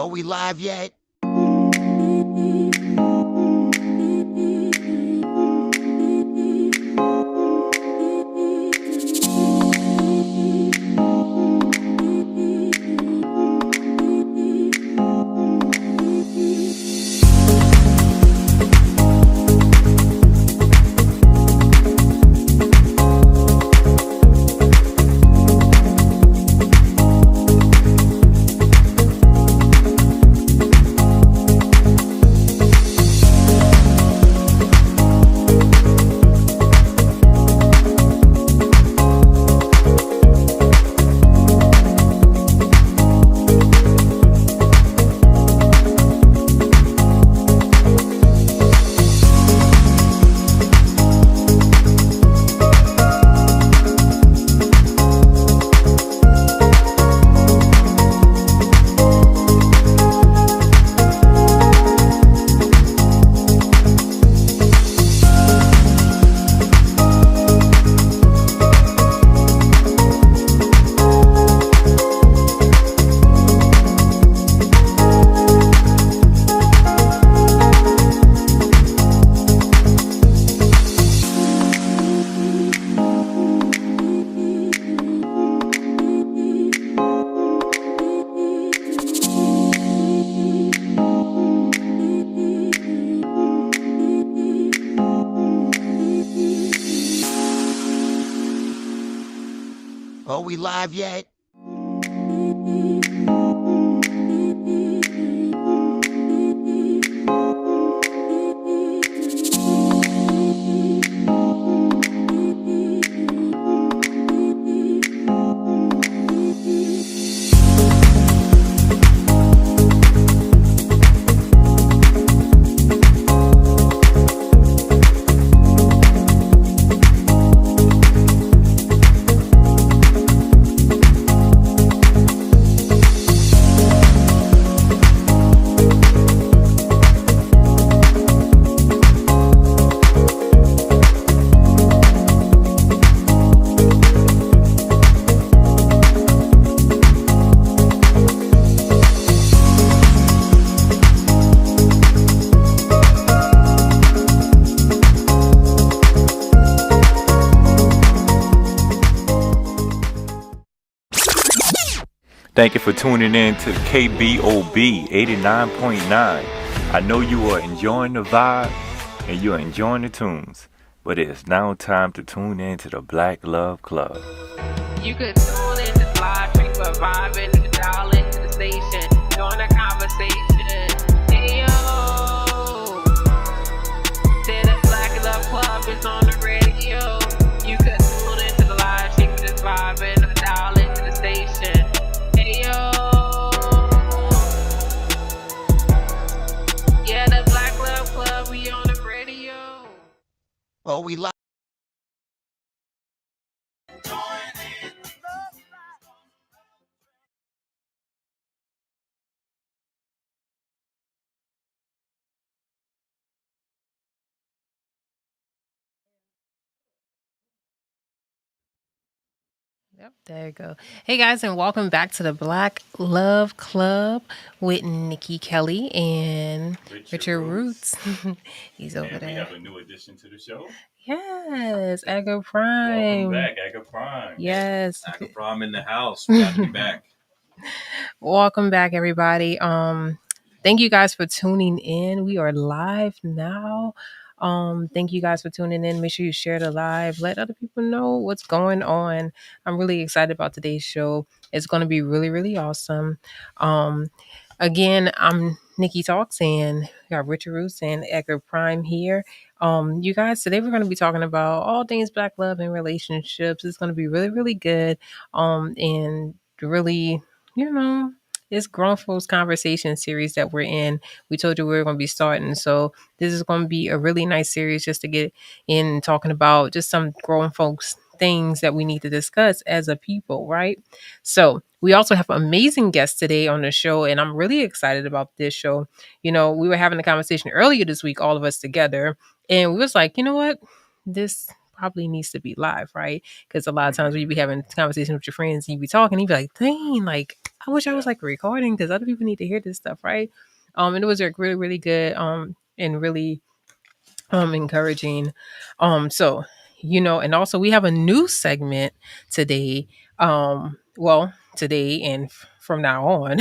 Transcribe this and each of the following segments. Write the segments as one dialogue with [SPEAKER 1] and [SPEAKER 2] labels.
[SPEAKER 1] Are we live yet? Are we live yet?
[SPEAKER 2] Thank you for tuning in to KBOB 89.9. I know you are enjoying the vibe and you're enjoying the tunes, but it's now time to tune in to the Black Love Club.
[SPEAKER 3] You could tune in to live, drink a vibe, and dial into the station, join the conversation. Hey yo, say the Black Love Club is on the radio. You could tune into the live, drink this vibe, and dial into the station. Hey yo, yeah, the Black Love Club, we on the radio.
[SPEAKER 1] Are we live?
[SPEAKER 4] Yep, there you go. Hey guys, and welcome back to the Black Love Club with Nikki Kelly and Richard Roots. He's over
[SPEAKER 2] And we
[SPEAKER 4] there.
[SPEAKER 2] have a new addition to the show.
[SPEAKER 4] Yes, Aga Prime.
[SPEAKER 2] Welcome back, Aga Prime.
[SPEAKER 4] Yes.
[SPEAKER 5] Aga Prime in the house. We got to be back.
[SPEAKER 4] Welcome back, everybody. Thank you guys for tuning in. We are live now. Thank you guys for tuning in. Make sure you share the live. Let other people know what's going on. I'm really excited about today's show. It's going to be really, really awesome. Again, I'm Nikki Talks, and we got Richard Roos and Edgar Prime here. You guys, today we're going to be talking about all things Black love and relationships. It's going to be really, really good. And really, this Grown Folks Conversation series that we're in. We told you we were going to be starting. So this is going to be a really nice series just to get in talking about just some grown folks things that we need to discuss as a people, right? So we also have amazing guests today on the show, and I'm really excited about this show. We were having a conversation earlier this week, all of us together, and we was like, you know what? This probably needs to be live, right? Because a lot of times when you be having conversations with your friends and you be talking, you be like, dang, like I wish I was like recording because other people need to hear this stuff, right? And it was like really, really good, and really encouraging. So, and also we have a new segment today. Today and from now on,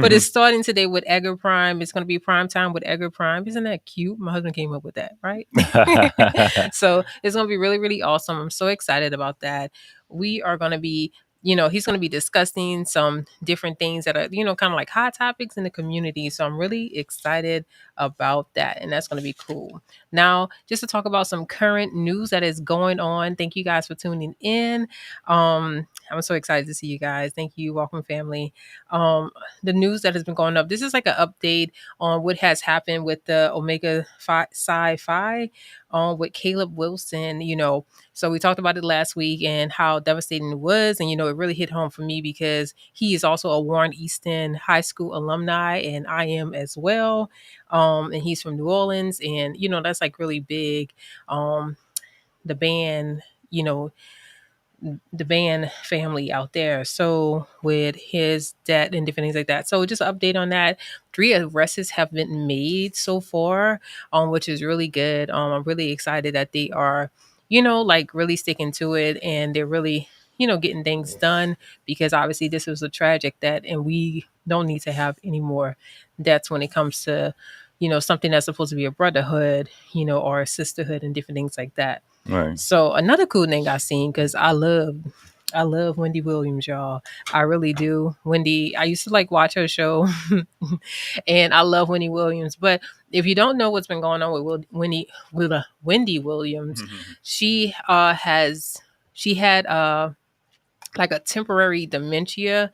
[SPEAKER 4] but it's starting today with Edgar Prime. It's going to be prime time with Edgar Prime. Isn't that cute? My husband came up with that, right? So it's going to be really, really awesome. I'm so excited about that. We are going to be, he's going to be discussing some different things that are, kind of like hot topics in the community. So I'm really excited about that. And that's going to be cool. Now, just to talk about some current news that is going on. Thank you guys for tuning in. I'm so excited to see you guys. Thank you. Welcome, family. The news that has been going up. This is like an update on what has happened with the Omega Psi Phi with Caleb Wilson, So we talked about it last week and how devastating it was. And, it really hit home for me because he is also a Warren Easton High School alumni, and I am as well. And he's from New Orleans, and, that's like really big. The band, the band family out there. So with his death and different things like that. So just an update on that. 3 arrests have been made so far, which is really good. I'm really excited that they are, like really sticking to it, and they're really, getting things done, because obviously this was a tragic death and we don't need to have any more deaths when it comes to, something that's supposed to be a brotherhood, or a sisterhood and different things like that.
[SPEAKER 2] Right.
[SPEAKER 4] So another cool thing I seen, because I love Wendy Williams, y'all. I really do. Wendy, I used to like watch her show, and I love Wendy Williams. But if you don't know what's been going on with Wendy Williams, she had like a temporary dementia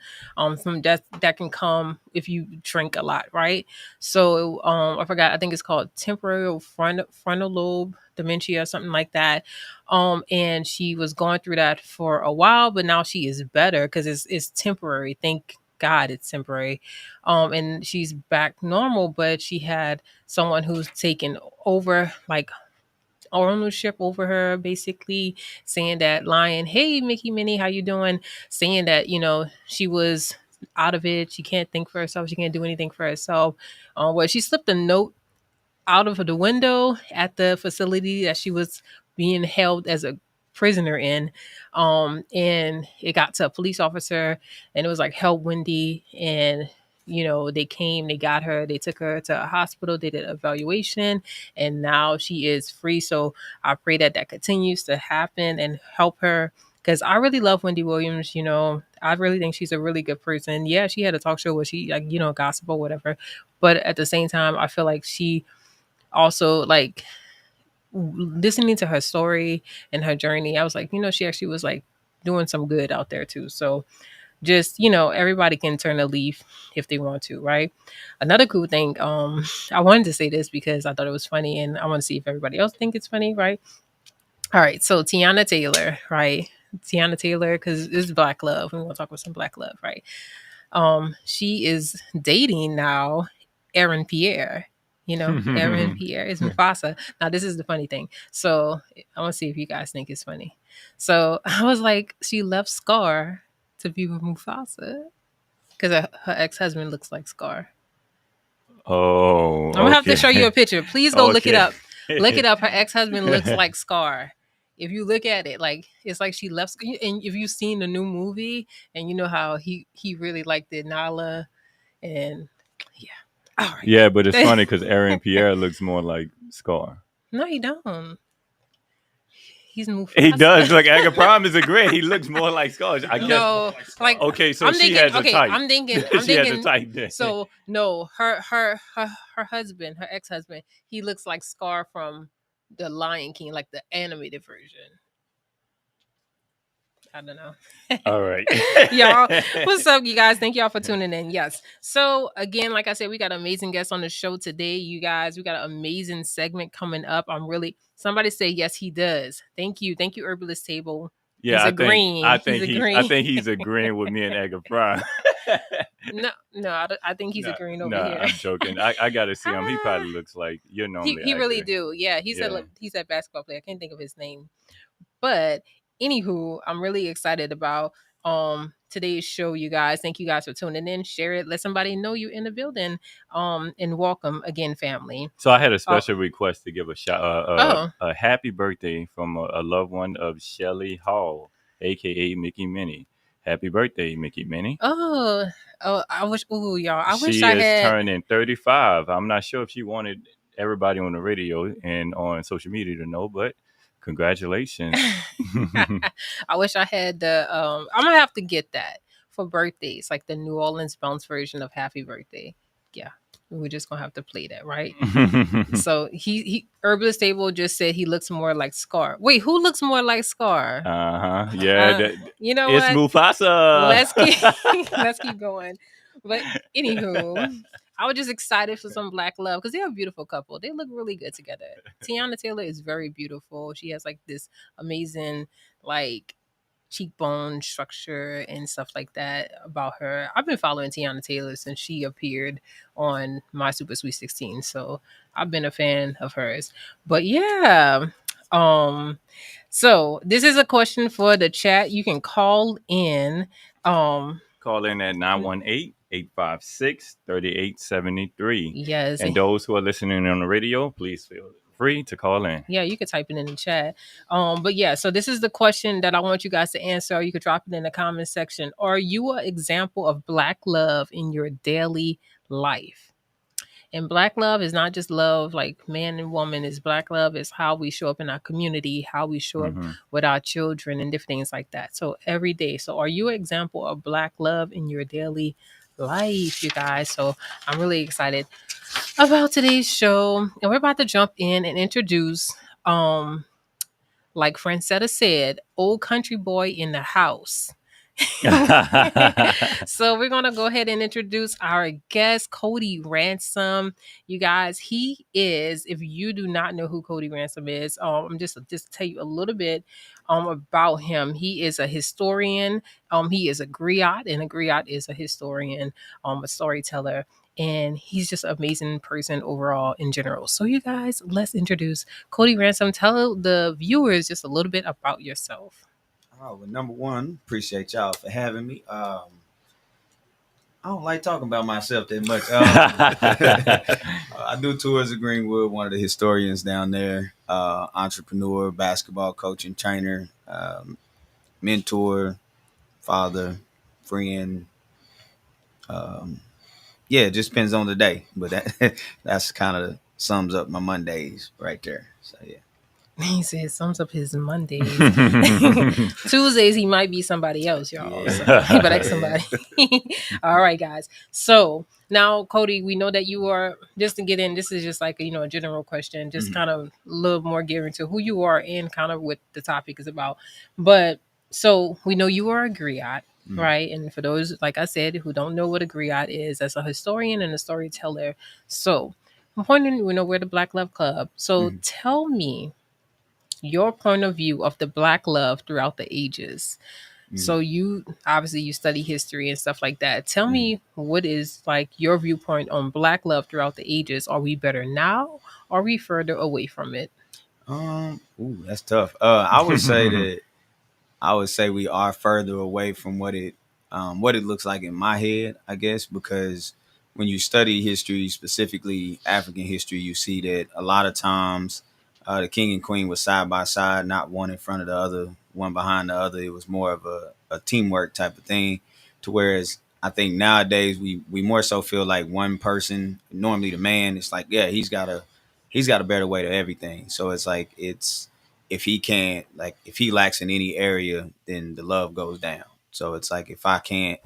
[SPEAKER 4] from death that can come if you drink a lot, right? So I forgot, I think it's called temporal frontal lobe dementia or something like that. And she was going through that for a while, but now she is better because it's temporary. Thank God it's temporary. And she's back normal, but she had someone who's taken over, like ownership over her, basically saying that, lying, hey Mickey Minnie, how you doing, saying that she was out of it, she can't think for herself, she can't do anything for herself. Well, she slipped a note out of the window at the facility that she was being held as a prisoner in, and it got to a police officer, and it was like, help Wendy. And they came, they got her, they took her to a hospital, they did an evaluation, and now she is free. So I pray that that continues to happen and help her, because I really love Wendy Williams. I really think she's a really good person. Yeah, she had a talk show where she, like, gossip or whatever, but at the same time, I feel like she also, like, listening to her story and her journey, I was like, she actually was like doing some good out there too. So just, everybody can turn a leaf if they want to, right? Another cool thing, I wanted to say this because I thought it was funny, and I want to see if everybody else think it's funny, right? All right, so Tiana Taylor, right? Tiana Taylor, because it's Black love. We want to talk about some Black love, right? She is dating now Aaron Pierre. Aaron Pierre is Mufasa. Now, this is the funny thing. So I want to see if you guys think it's funny. So I was like, she left Scar to be with Mufasa because her ex-husband looks like Scar.
[SPEAKER 2] Oh,
[SPEAKER 4] I'm gonna have to show you a picture. Please go look it up.
[SPEAKER 2] Okay.
[SPEAKER 4] Look it up. Her ex-husband looks like Scar. If you look at it, like, it's like she left. And if you've seen the new movie, and you know how he really liked it, Nala, and yeah. All right.
[SPEAKER 2] Yeah, but it's funny because Aaron Pierre looks more like Scar.
[SPEAKER 4] No, he don't. He's Mufasa.
[SPEAKER 2] He does. Like, Edgar Prime is a great. He looks more like Scar. I guess.
[SPEAKER 4] No, like,
[SPEAKER 2] okay, so she has a type.
[SPEAKER 4] I'm thinking.
[SPEAKER 2] She has a type then.
[SPEAKER 4] So no, her husband, her ex-husband, he looks like Scar from the Lion King, like the animated version. I don't know.
[SPEAKER 2] All right.
[SPEAKER 4] Y'all, what's up, you guys? Thank y'all for tuning in. Yes. So again, like I said, we got amazing guests on the show today, you guys. We got an amazing segment coming up. Somebody say yes, he does. Thank you, Herbalist Table.
[SPEAKER 2] Yeah,
[SPEAKER 4] he's agreeing.
[SPEAKER 2] I think he's agreeing with me and Edgar Prime.
[SPEAKER 4] No, I think he's agreeing over here.
[SPEAKER 2] I'm joking. I got to see him. He probably looks like,
[SPEAKER 4] He really do. Yeah, he's a basketball player. I can't think of his name. But anywho, I'm really excited about today's show, you guys. Thank you guys for tuning in. Share it. Let somebody know you're in the building. And welcome again, family.
[SPEAKER 2] So I had a special request to give a
[SPEAKER 4] Oh.
[SPEAKER 2] a happy birthday from a loved one of Shelly Hall, aka Mickey Minnie. Happy birthday, Mickey Minnie.
[SPEAKER 4] Oh, I wish. Ooh, y'all. I wish
[SPEAKER 2] She
[SPEAKER 4] I
[SPEAKER 2] is
[SPEAKER 4] had.
[SPEAKER 2] turning 35. I'm not sure if she wanted everybody on the radio and on social media to know, but congratulations.
[SPEAKER 4] I wish I had the. I'm gonna have to get that for birthdays, like the New Orleans bounce version of Happy Birthday. Yeah, we're just gonna have to play that, right? So he Herbalist Table just said he looks more like Scar. Wait, who looks more like Scar?
[SPEAKER 2] Yeah,
[SPEAKER 4] You know
[SPEAKER 2] it's
[SPEAKER 4] what?
[SPEAKER 2] Mufasa.
[SPEAKER 4] Let's keep going. But anywho, I was just excited for some black love because they're a beautiful couple. They look really good together. Tiana Taylor is very beautiful. She has like this amazing like cheekbone structure and stuff like that about her. I've been following Tiana Taylor since she appeared on My Super Sweet 16, so I've been a fan of hers. But yeah, so this is a question for the chat. You can call in.
[SPEAKER 2] Call in at 918-856-3873.
[SPEAKER 4] Yes.
[SPEAKER 2] And those who are listening on the radio, please feel free to call in.
[SPEAKER 4] Yeah, you could type it in the chat. But yeah, so this is the question that I want you guys to answer. You could drop it in the comment section. Are you an example of black love in your daily life? And black love is not just love like man and woman. Is black love is how we show up in our community, how we show up with our children and different things like that. So every day. So are you an example of black love in your daily life, you guys? So I'm really excited about today's show. And we're about to jump in and introduce, like Francetta said, old country boy in the house. So we're gonna go ahead and introduce our guest, Kode Ransom. You guys, he is, if you do not know who Kode Ransom is, I'm just tell you a little bit about him. He is a historian. He is a griot, and a griot is a historian, a storyteller, and he's just an amazing person overall in general. So you guys, let's introduce Kode Ransom. Tell the viewers just a little bit about yourself.
[SPEAKER 6] Oh, well, number one, appreciate y'all for having me. I don't like talking about myself that much. I do tours of Greenwood, one of the historians down there, entrepreneur, basketball coach and trainer, mentor, father, friend. Yeah, it just depends on the day, but that's kind of sums up my Mondays right there. So yeah.
[SPEAKER 4] He said sums up his Mondays. Tuesdays he might be somebody else, y'all. So he better ask somebody. All right, guys. So now, Kode, we know that you are, just to get in, this is just like a general question, just kind of a little more gearing to who you are and kind of what the topic is about. But so we know you are a griot, right? And for those, like I said, who don't know what a griot is, that's a historian and a storyteller. So important, we're the Black Love Club. So tell me your point of view of the black love throughout the ages. So you obviously you study history and stuff like that. Tell me what is like your viewpoint on black love throughout the ages. Are we better now? Or are we further away from it?
[SPEAKER 6] That's tough. I would say we are further away from what it looks like in my head, I guess, because when you study history, specifically African history, you see that a lot of times the king and queen was side by side, not one in front of the other, one behind the other. It was more of a teamwork type of thing. To whereas I think nowadays we more so feel like one person, normally the man, it's like, yeah, he's got a better way to everything. So it's like if he lacks in any area, then the love goes down. So it's like if I can't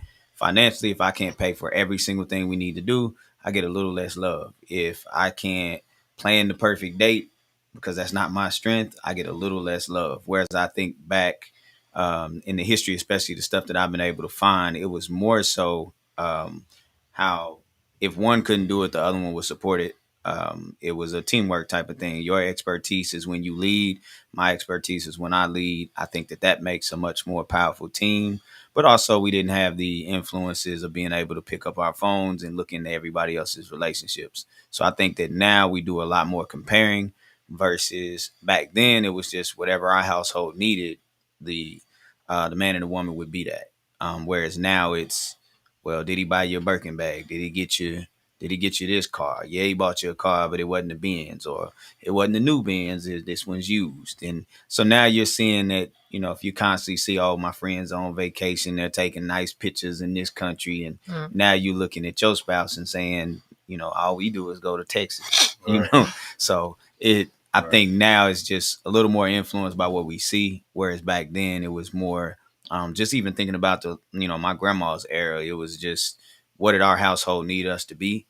[SPEAKER 6] pay for every single thing we need to do, I get a little less love. If I can't plan the perfect date, because that's not my strength, I get a little less love. Whereas I think back in the history, especially the stuff that I've been able to find, it was more so how if one couldn't do it, the other one would support it. It was a teamwork type of thing. Your expertise is when you lead. My expertise is when I lead. I think that makes a much more powerful team. But also we didn't have the influences of being able to pick up our phones and look into everybody else's relationships. So I think that now we do a lot more comparing versus back then it was just whatever our household needed, the man and the woman would be that. Whereas now it's, well, did he buy you a Birkin bag? Did he get you this car? Yeah, he bought you a car, but it wasn't a Benz, or it wasn't a new Benz. This one's used. And so now you're seeing that, if you constantly see all my friends on vacation, they're taking nice pictures in this country. And now you're looking at your spouse and saying, all we do is go to Texas, So I think now it's just a little more influenced by what we see. Whereas back then it was more, just even thinking about my grandma's era, it was just, what did our household need us to be?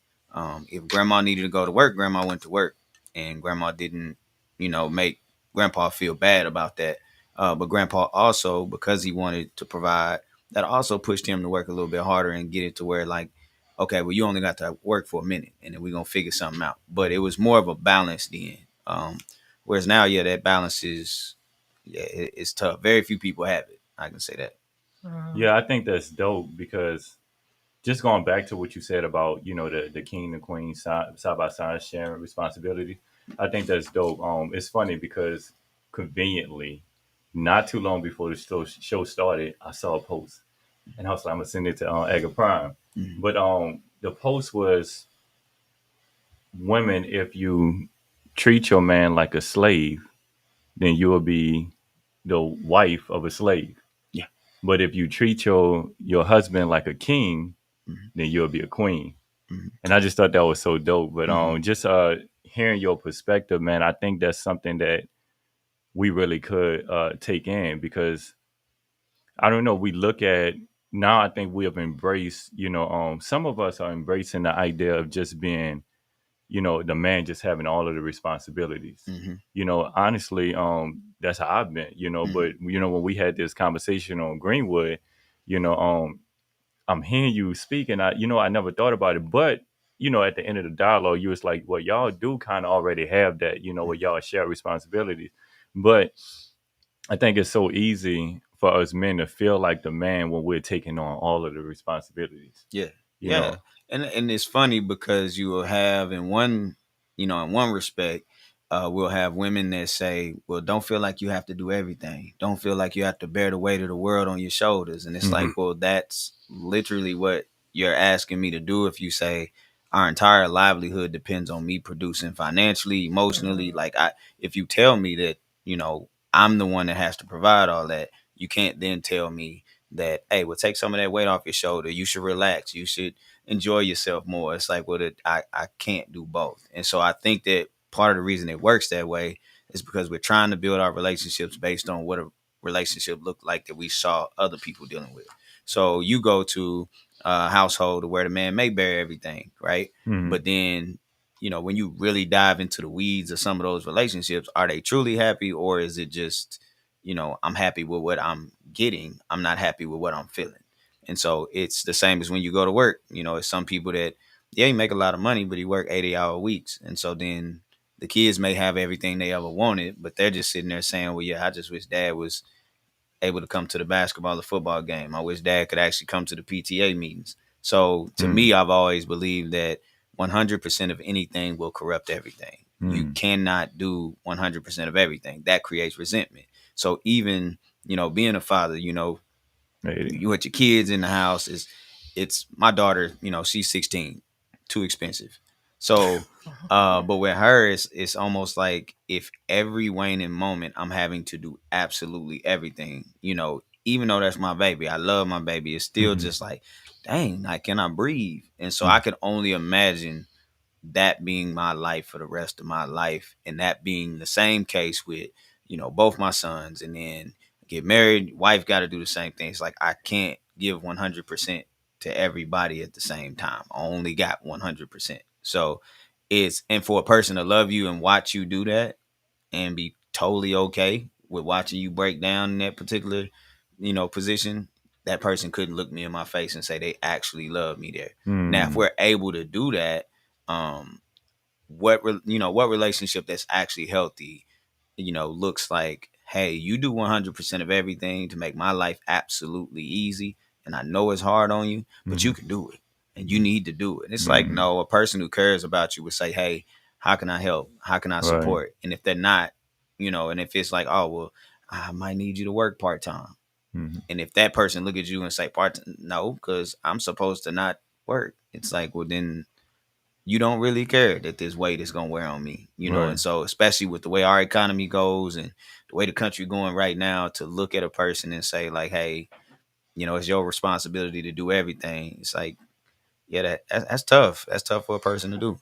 [SPEAKER 6] If grandma needed to go to work, grandma went to work, and grandma didn't, make grandpa feel bad about that. But grandpa also, because he wanted to provide, that also pushed him to work a little bit harder and get it to where, like, okay, well, you only got to work for a minute and then we're going to figure something out. But it was more of a balance then. Whereas now, that balance is, it's tough. Very few people have it. I can say that.
[SPEAKER 2] Yeah, I think that's dope, because just going back to what you said about, the king and the queen side by side sharing responsibility, I think that's dope. It's funny because conveniently, not too long before the show started, I saw a post, and I was like, I'm gonna send it to Aga Prime. But the post was, women, if you treat your man like a slave, then you will be the wife of a slave.
[SPEAKER 6] Yeah.
[SPEAKER 2] But if you treat your husband like a king, then you'll be a queen. And I just thought that was so dope. But just hearing your perspective, man, I think that's something that we really could take in, because I don't know, we look at now, I think we have embraced, some of us are embracing the idea of just being, the man just having all of the responsibilities. Honestly, that's how I've been, but when we had this conversation on Greenwood, I'm hearing you speak, and I never thought about it, but at the end of the dialogue, you was like, well, y'all do kind of already have that, where y'all share responsibilities. But I think it's so easy for us men to feel like the man when we're taking on all of the responsibilities.
[SPEAKER 6] Yeah.
[SPEAKER 2] You know?
[SPEAKER 6] And it's funny because you will have in one respect, we'll have women that say, well, don't feel like you have to do everything. Don't feel like you have to bear the weight of the world on your shoulders. And it's like, well, that's literally what you're asking me to do. If you say our entire livelihood depends on me producing financially, emotionally, like if you tell me that, I'm the one that has to provide all that, you can't then tell me that, hey, well, take some of that weight off your shoulder. You should relax. You should enjoy yourself more. It's like, well, I can't do both. And so I think that part of the reason it works that way is because we're trying to build our relationships based on what a relationship looked like that we saw other people dealing with. So you go to a household where the man may bear everything, right? But then, when you really dive into the weeds of some of those relationships, are they truly happy, or is it just, I'm happy with what I'm getting, I'm not happy with what I'm feeling? And so it's the same as when you go to work. It's some people that, you make a lot of money, but you work 80-hour weeks. And so then the kids may have everything they ever wanted, but they're just sitting there saying, well, yeah, I just wish dad was able to come to the basketball or football game. I wish dad could actually come to the PTA meetings. So to me, I've always believed that 100% of anything will corrupt everything. You cannot do 100% of everything. That creates resentment. So even, being a father, you with your kids in the house, it's my daughter, she's 16, too expensive. So, but with her, it's almost like if every waning moment I'm having to do absolutely everything, even though that's my baby, I love my baby, it's still just like, dang, like, can I breathe? And so I could only imagine that being my life for the rest of my life, and that being the same case with, both my sons, and then get married, wife got to do the same thing. It's like, I can't give 100% to everybody at the same time. I only got 100%. So and for a person to love you and watch you do that and be totally okay with watching you break down in that particular, position, that person couldn't look me in my face and say they actually love me there. Now, if we're able to do that, what relationship that's actually healthy, looks like, hey, you do 100% of everything to make my life absolutely easy. And I know it's hard on you, but you can do it, and you need to do it. And it's like, no, a person who cares about you would say, hey, How can I help? How can I
[SPEAKER 2] Right.
[SPEAKER 6] support? And if they're not, and if it's like, oh, well, I might need you to work part-time.
[SPEAKER 2] Mhm.
[SPEAKER 6] And if that person look at you and say part-time, no, because I'm supposed to not work. It's like, well, then you don't really care that this weight is going to wear on me,
[SPEAKER 2] Right.
[SPEAKER 6] And so, especially with the way our economy goes and the way the country going right now, to look at a person and say like, hey, it's your responsibility to do everything. It's like, yeah, that's tough. That's tough for a person to do.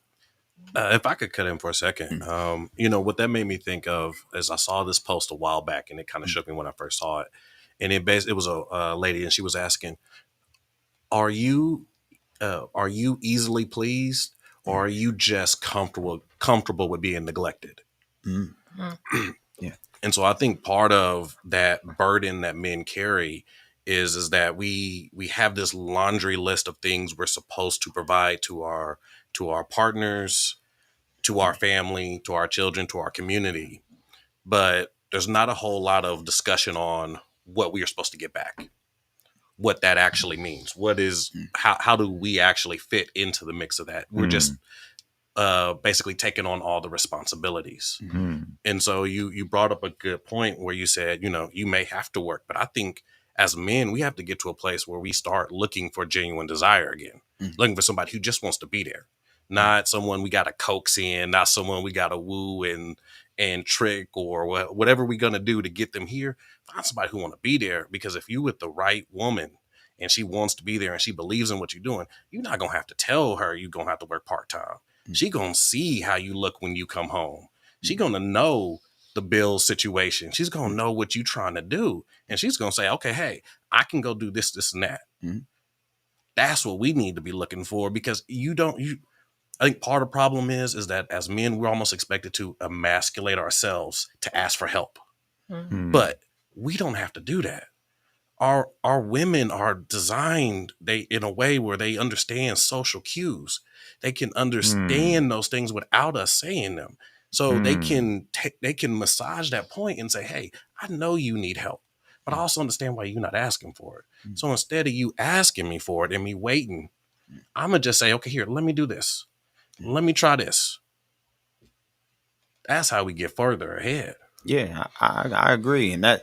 [SPEAKER 7] If I could cut in for a second, what that made me think of is I saw this post a while back, and it kind of shook me when I first saw it. And it was a lady, and she was asking, "Are you easily pleased, or are you just comfortable with being neglected?"
[SPEAKER 6] Mm.
[SPEAKER 4] Mm.
[SPEAKER 6] Yeah.
[SPEAKER 7] And so I think part of that burden that men carry is that we have this laundry list of things we're supposed to provide to our partners, to our family, to our children, to our community. But there's not a whole lot of discussion on what we are supposed to get back, what that actually means. What is, how do we actually fit into the mix of that? We're just basically taking on all the responsibilities. And so you brought up a good point where you said, you may have to work, but I think as men, we have to get to a place where we start looking for genuine desire again, looking for somebody who just wants to be there, not someone we got to coax in, not someone we got to woo and trick or whatever we're going to do to get them here. Find somebody who want to be there, because if you with the right woman and she wants to be there and she believes in what you're doing, you're not going to have to tell her you're going to have to work part-time. She going to see how you look when you come home. She going to know the bill situation. She's going to know what you're trying to do. And she's going to say, okay, hey, I can go do this, this, and that. That's what we need to be looking for, because I think part of the problem is that as men, we're almost expected to emasculate ourselves to ask for help. But we don't have to do that. Our women are designed in a way where they understand social cues. They can understand those things without us saying them. So they can massage that point and say, hey, I know you need help, but I also understand why you're not asking for it. So instead of you asking me for it and me waiting, I'm going to just say, okay, here, let me do this. Let me try this. That's how we get further ahead.
[SPEAKER 6] Yeah, I agree. And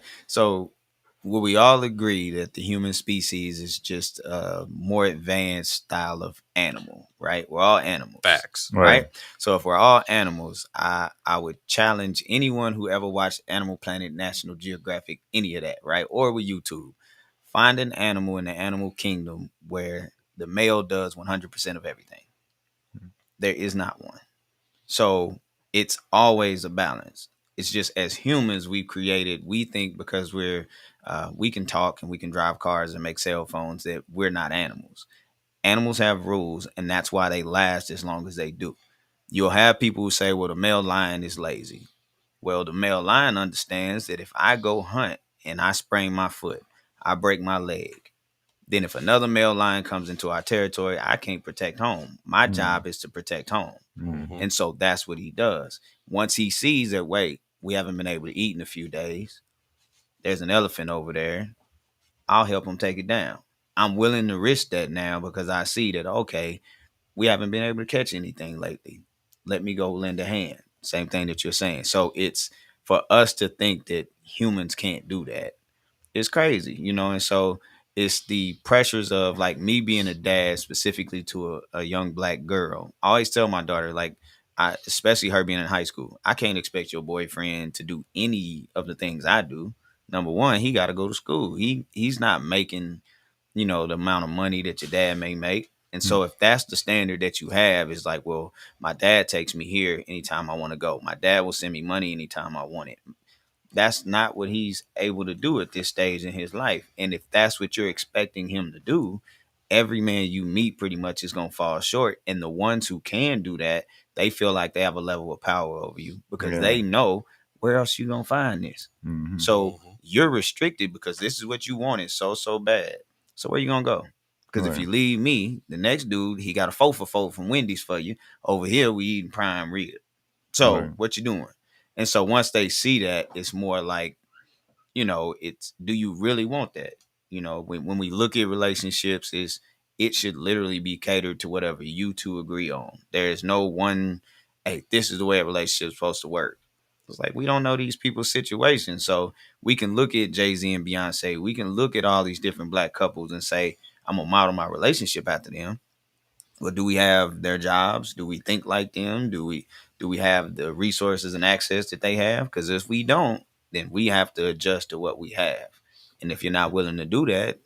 [SPEAKER 6] will we all agree that the human species is just a more advanced style of animal, right? We're all animals.
[SPEAKER 7] Facts.
[SPEAKER 6] Right? So if we're all animals, I would challenge anyone who ever watched Animal Planet, National Geographic, any of that, right? Or with YouTube. Find an animal in the animal kingdom where the male does 100% of everything. There is not one. So it's always a balance. It's just, as humans, we think because we can talk and we can drive cars and make cell phones, that we're not animals. Animals have rules, and that's why they last as long as they do. You'll have people who say, well, the male lion is lazy. Well, the male lion understands that if I go hunt and I sprain my foot, I break my leg, then if another male lion comes into our territory, I can't protect home. My job is to protect home. And so that's what he does. Once he sees that, wait, we haven't been able to eat in a few days, there's an elephant over there, I'll help him take it down. I'm willing to risk that now because I see that, okay, we haven't been able to catch anything lately. Let me go lend a hand. Same thing that you're saying. So it's for us to think that humans can't do that. It's crazy, and so it's the pressures of like me being a dad specifically to a young black girl. I always tell my daughter, like, especially her being in high school, I can't expect your boyfriend to do any of the things I do. Number one, he got to go to school. He's not making, the amount of money that your dad may make. And so if that's the standard that you have, is like, well, my dad takes me here anytime I want to go. My dad will send me money anytime I want it. That's not what he's able to do at this stage in his life. And if that's what you're expecting him to do, every man you meet pretty much is going to fall short. And the ones who can do that, they feel like they have a level of power over you because they know where else you going to find this. So you're restricted because this is what you wanted so bad. So where you going to go? Because if you leave me, the next dude, he got a 4 for 4 from Wendy's for you. Over here, we eating prime rib. So what you doing? And so once they see that, it's more like, it's, do you really want that? When we look at relationships, it should literally be catered to whatever you two agree on. There is no one hey, this is the way a relationship's supposed to work. It's like, we don't know these people's situations. So we can look at Jay-Z and Beyonce. We can look at all these different black couples and say, I'm going to model my relationship after them. Well, do we have their jobs? Do we think like them? Do we have the resources and access that they have? Because if we don't, then we have to adjust to what we have. And if you're not willing to do that,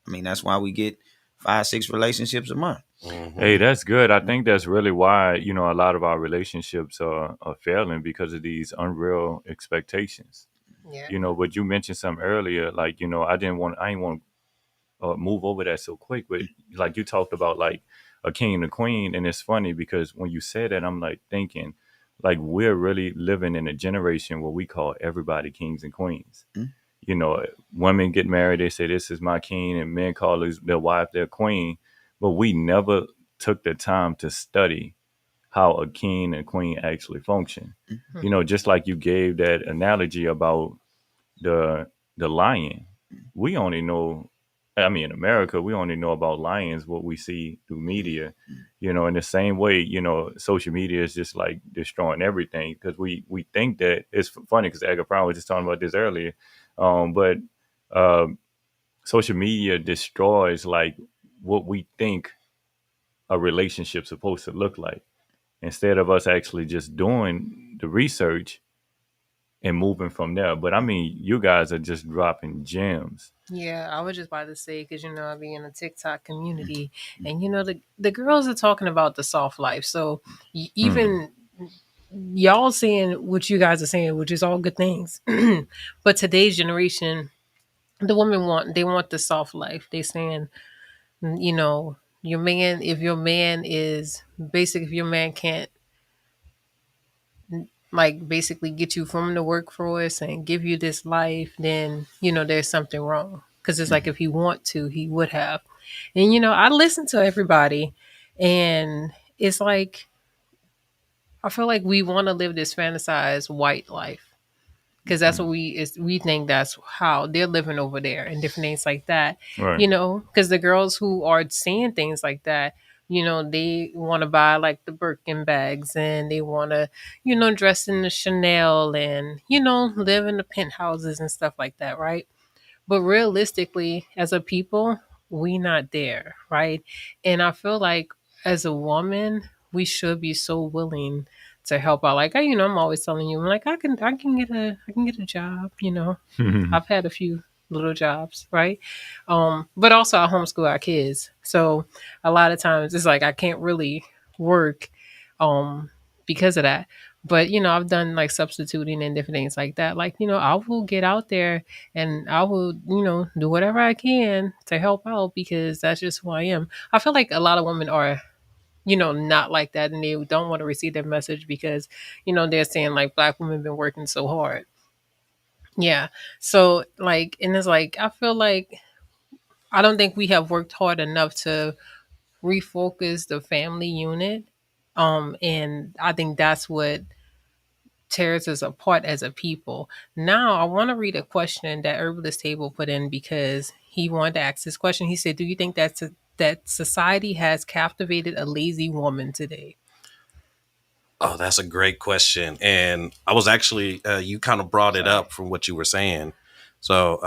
[SPEAKER 6] I mean, that's why we get 5-6 relationships a month.
[SPEAKER 7] Mhm.
[SPEAKER 2] Hey, that's good. I think that's really why, you know, a lot of our relationships are failing because of these unreal expectations.
[SPEAKER 4] Yeah.
[SPEAKER 2] You know, but you mentioned something earlier, like, you know, I didn't want to move over that so quick, but like you talked about like a king and a queen. And it's funny because when you said that, I'm like thinking like we're really living in a generation where we call everybody kings and queens.
[SPEAKER 6] Mm.
[SPEAKER 2] You know, women get married, they say, this is my king, and men call their wife their queen. But we never took the time to study how a king and queen actually function.
[SPEAKER 6] Mhm.
[SPEAKER 2] You know, just like you gave that analogy about the lion. We only know, I mean, in America, we only know about lions what we see through media. You know, in the same way, you know, social media is just like destroying everything because we think that it's funny because Edgar Brown was just talking about this earlier. But social media destroys like what we think a relationship's supposed to look like instead of us actually just doing the research and moving from there. But I mean, you guys are just dropping gems.
[SPEAKER 4] Yeah, I was just about to say because you know I be in a TikTok community, and you know the girls are talking about the soft life. So even y'all saying what you guys are saying, which is all good things, but today's generation, the women want the soft life. They saying, you know, your man, if your man is basic, if your man can't like basically get you from the workforce and give you this life, then you know there's something wrong. Because it's like if he want to, he would have. And you know, I listen to everybody, and it's like I feel like we want to live this fantasized white life because that's what we think that's how they're living over there and different things like that.
[SPEAKER 2] Right.
[SPEAKER 4] You know, because the girls who are saying things like that, you know, they want to buy like the Birkin bags and they want to, you know, dress in the Chanel and, you know, live in the penthouses and stuff like that, right? But realistically, as a people, we not there, right? And I feel like as a woman, we should be so willing to help out. Like you know, I'm always telling you, I'm like, I can get a job, you know. I've had a few little jobs, right? But also I homeschool our kids. So a lot of times it's like I can't really work because of that. But you know, I've done like substituting and different things like that. Like, you know, I will get out there and I will, you know, do whatever I can to help out because that's just who I am. I feel like a lot of women are, you know, not like that and they don't want to receive that message because, you know, they're saying like black women been working so hard. Yeah. So like, and it's like, I feel like I don't think we have worked hard enough to refocus the family unit. And I think that's what tears us apart as a people. Now, I want to read a question that Herbalist Table put in because he wanted to ask this question. He said, "Do you think that society has captivated a lazy woman today?"
[SPEAKER 7] Oh, that's a great question. And I was actually, you kind of brought it up from what you were saying. So,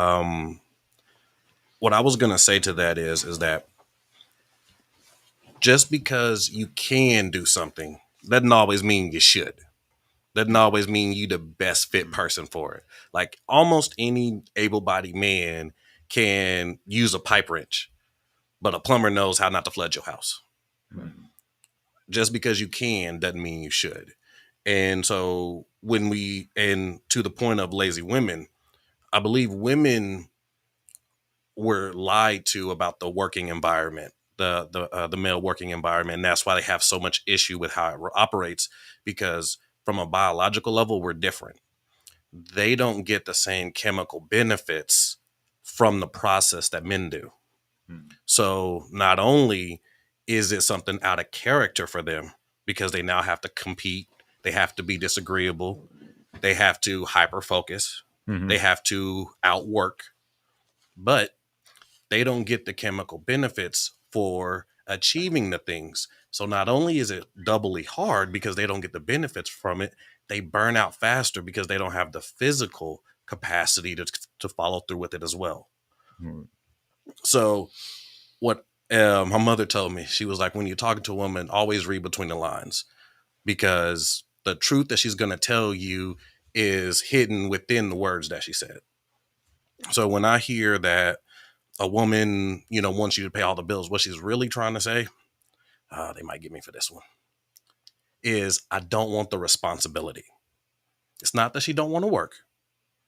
[SPEAKER 7] what I was going to say to that is that just because you can do something doesn't always mean you should. Doesn't always mean you the best fit person for it. Like almost any able-bodied man can use a pipe wrench, but a plumber knows how not to flood your house. Just because you can doesn't mean you should. And so and to the point of lazy women, I believe women were lied to about the working environment, the male working environment. And that's why they have so much issue with how it operates, because from a biological level, we're different. They don't get the same chemical benefits from the process that men do. So not only is it something out of character for them because they now have to compete, they have to be disagreeable, they have to hyper focus, they have to outwork, but they don't get the chemical benefits for achieving the things. So not only is it doubly hard because they don't get the benefits from it, they burn out faster because they don't have the physical capacity to follow through with it as well.
[SPEAKER 2] Mm.
[SPEAKER 7] So what my mother told me, she was like, when you're talking to a woman, always read between the lines, because the truth that she's going to tell you is hidden within the words that she said. So when I hear that a woman, wants you to pay all the bills, what she's really trying to say, they might get me for this one, is I don't want the responsibility. It's not that she don't want to work,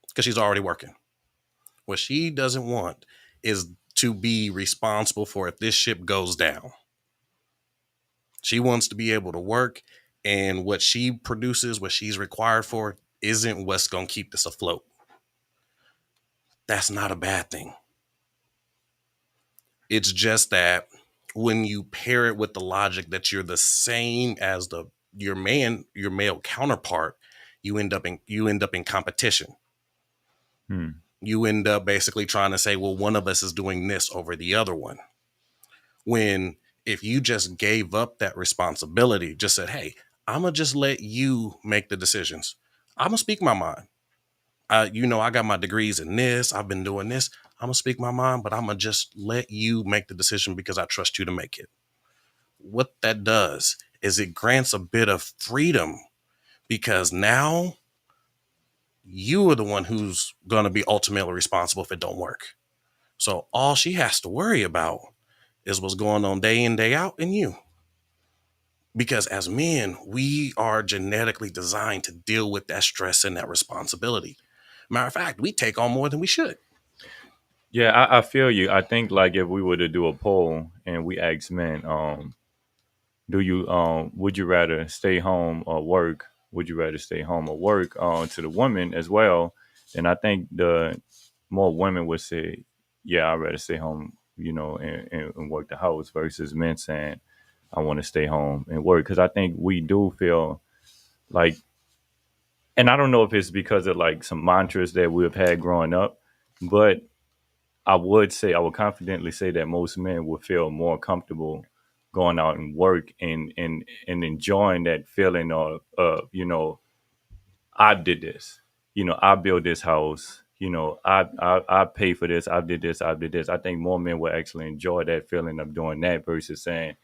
[SPEAKER 7] because she's already working. What she doesn't want is to be responsible for if this ship goes down. She wants to be able to work, and what she produces, what she's required for, isn't what's going to keep this afloat. That's not a bad thing. It's just that when you pair it with the logic that you're the same as your male counterpart, you end up in competition. You end up basically trying to say, well, one of us is doing this over the other one. When if you just gave up that responsibility, just said, hey, I'm going to just let you make the decisions. I'm going to speak my mind. I got my degrees in this. I've been doing this. I'm going to speak my mind, but I'm going to just let you make the decision because I trust you to make it. What that does is it grants a bit of freedom, because now you are the one who's going to be ultimately responsible if it don't work. So all she has to worry about is what's going on day in, day out in you. Because as men, we are genetically designed to deal with that stress and that responsibility. Matter of fact, we take on more than we should.
[SPEAKER 2] Yeah, I feel you. I think like if we were to do a poll and we ask men, would you rather stay home or work? Would you rather stay home or work? To the women as well, then I think the more women would say, yeah, I'd rather stay home, and work the house, versus men saying, I want to stay home and work. Because I think we do feel like, and I don't know if it's because of like some mantras that we've had growing up, but I would confidently say that most men would feel more comfortable going out and work and enjoying that feeling of, I did this, I built this house, I pay for this, I did this. I think more men will actually enjoy that feeling of doing that versus saying,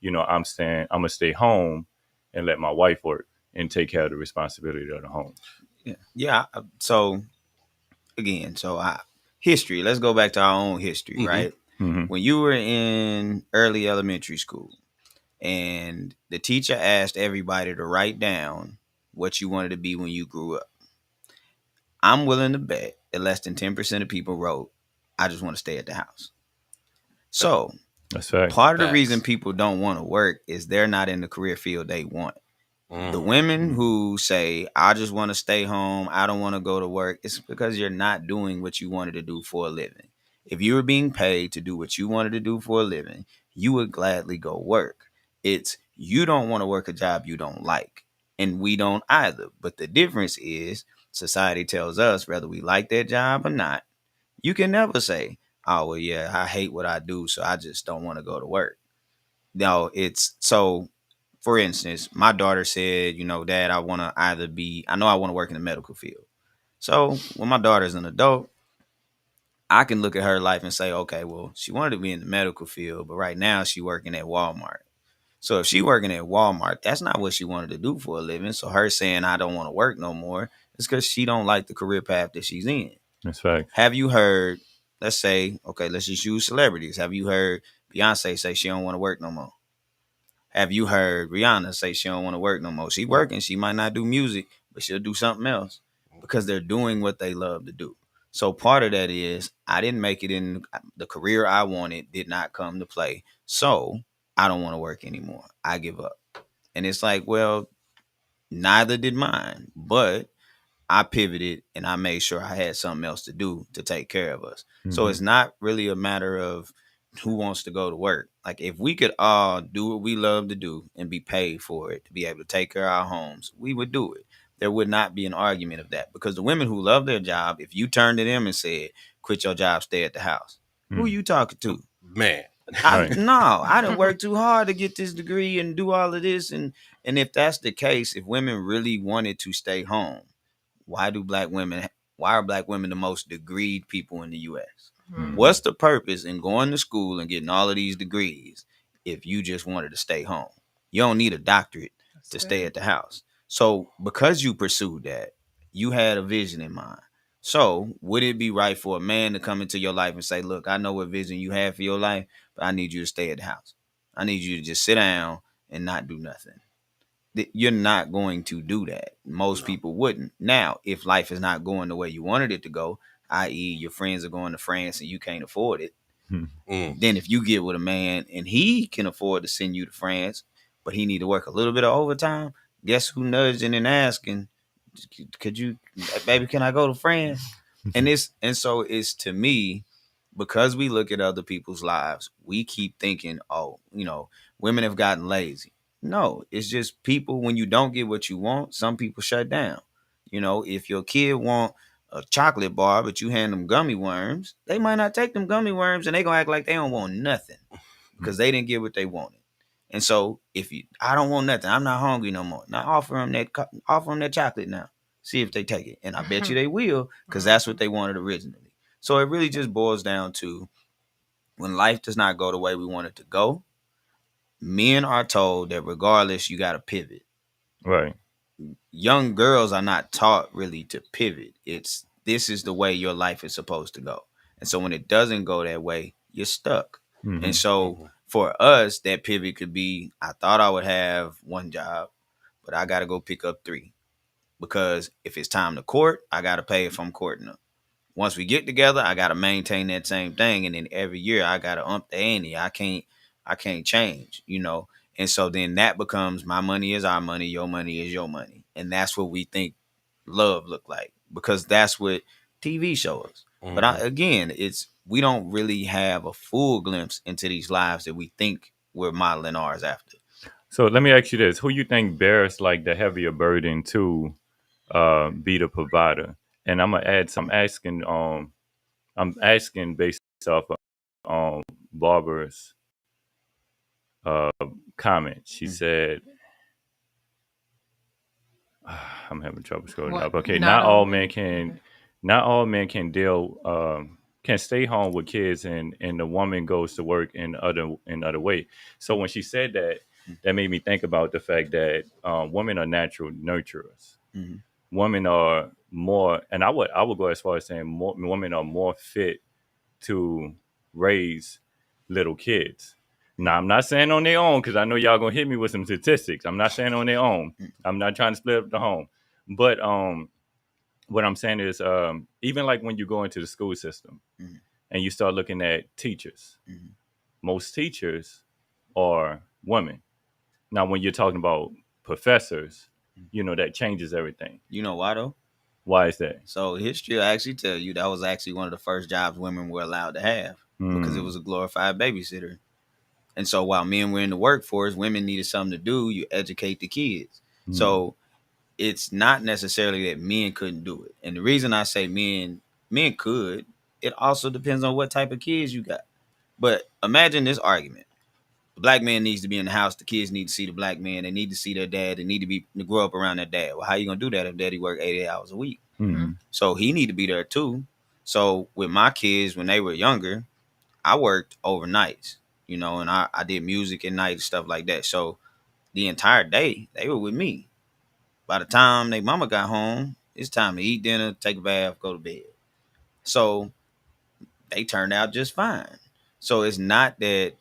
[SPEAKER 2] I'm gonna stay home and let my wife work and take care of the responsibility of the home.
[SPEAKER 6] Yeah. So again, history. Let's go back to our own history, right?
[SPEAKER 2] Mm-hmm.
[SPEAKER 6] When you were in early elementary school and the teacher asked everybody to write down what you wanted to be when you grew up, I'm willing to bet that less than 10% of people wrote, I just want to stay at the house. So
[SPEAKER 2] that's right.
[SPEAKER 6] Part of the reason people don't want to work is they're not in the career field they want. The women who say, I just want to stay home, I don't want to go to work, it's because you're not doing what you wanted to do for a living. If you were being paid to do what you wanted to do for a living, you would gladly go work. It's you don't want to work a job you don't like, and we don't either. But the difference is society tells us whether we like that job or not. You can never say, oh, well, yeah, I hate what I do, so I just don't want to go to work. No, it's so. For instance, my daughter said, Dad, I want to work in the medical field. So when my daughter's an adult, I can look at her life and say, okay, well, she wanted to be in the medical field, but right now she's working at Walmart. So if she's working at Walmart, that's not what she wanted to do for a living. So her saying, I don't want to work no more, is because she don't like the career path that she's in.
[SPEAKER 2] That's right.
[SPEAKER 6] Have you heard, let's say, okay, let's just use celebrities. Have you heard Beyonce say she don't want to work no more? Have you heard Rihanna say she don't want to work no more? She working. She might not do music, but she'll do something else because they're doing what they love to do. So part of that is I didn't make it in the career I wanted, did not come to play. So I don't want to work anymore. I give up. And it's like, well, neither did mine, but I pivoted and I made sure I had something else to do to take care of us. Mm-hmm. So it's not really a matter of who wants to go to work. Like if we could all do what we love to do and be paid for it to be able to take care of our homes, we would do it. There would not be an argument of that, because the women who love their job, if you turned to them and said, quit your job, stay at the house, who are you talking to?
[SPEAKER 7] Man,
[SPEAKER 2] Right.
[SPEAKER 6] I done worked too hard to get this degree and do all of this. And if that's the case, if women really wanted to stay home, why are black women the most degreed people in the US? What's the purpose in going to school and getting all of these degrees if you just wanted to stay home? You don't need a doctorate to stay at the house. So because you pursued that, you had a vision in mind. So would it be right for a man to come into your life and say, look, I know what vision you have for your life, but I need you to stay at the house. I need you to just sit down and not do nothing. You're not going to do that. Most people wouldn't. Now, if life is not going the way you wanted it to go, i.e. your friends are going to France and you can't afford it, then if you get with a man and he can afford to send you to France, but he need to work a little bit of overtime, guess who nudging and asking, could you, baby, can I go to France? And so it's, to me, because we look at other people's lives, we keep thinking, oh, women have gotten lazy. No, it's just people, when you don't get what you want, some people shut down. If your kid want a chocolate bar, but you hand them gummy worms, they might not take them gummy worms, and they gonna act like they don't want nothing because they didn't get what they wanted. And so I don't want nothing, I'm not hungry no more. Now offer them that chocolate now. See if they take it. And I bet you they will, because that's what they wanted originally. So it really just boils down to, when life does not go the way we want it to go, men are told that regardless, you got to pivot.
[SPEAKER 2] Right.
[SPEAKER 6] Young girls are not taught really to pivot. This is the way your life is supposed to go. And so when it doesn't go that way, you're stuck. And so for us, that pivot could be, I thought I would have one job, but I got to go pick up 3. Because if it's time to court, I got to pay if I'm courting them. Once we get together, I got to maintain that same thing. And then every year I got to ump the ante. I can't change, And so then that becomes, my money is our money. Your money is your money. And that's what we think love look like, because that's what TV shows. But again, we don't really have a full glimpse into these lives that we think we're modeling ours after.
[SPEAKER 2] So let me ask you this: who you think bears like the heavier burden to be the provider? And I'm gonna add some asking. I'm asking based off of Barbara's comment. She said, "I'm having trouble scrolling up." Okay, not all men can can stay home with kids, and the woman goes to work in other way. So when she said that, that made me think about the fact that women are natural nurturers. Women are more, and I would go as far as saying women are more fit to raise little kids. Now, I'm not saying on their own, because I know y'all gonna hit me with some statistics. I'm not saying on their own. I'm not trying to split up the home. But what I'm saying is, even like when you go into the school system and you start looking at teachers, most teachers are women. Now, when you're talking about professors, that changes everything.
[SPEAKER 6] You know why though?
[SPEAKER 2] Why is that?
[SPEAKER 6] So history will actually tell you that was actually one of the first jobs women were allowed to have, because it was a glorified babysitter. And so while men were in the workforce, women needed something to do. You educate the kids. So it's not necessarily that men couldn't do it. And the reason I say men could, it also depends on what type of kids you got. But imagine this argument. The black man needs to be in the house. The kids need to see the black man. They need to see their dad. They need to grow up around their dad. Well, how you going to do that if daddy work 80 hours a week? So he need to be there too. So with my kids, when they were younger, I worked overnights, and I did music at night and stuff like that. So the entire day they were with me. By the time their mama got home, it's time to eat dinner, take a bath, go to bed. So they turned out just fine. So it's not that,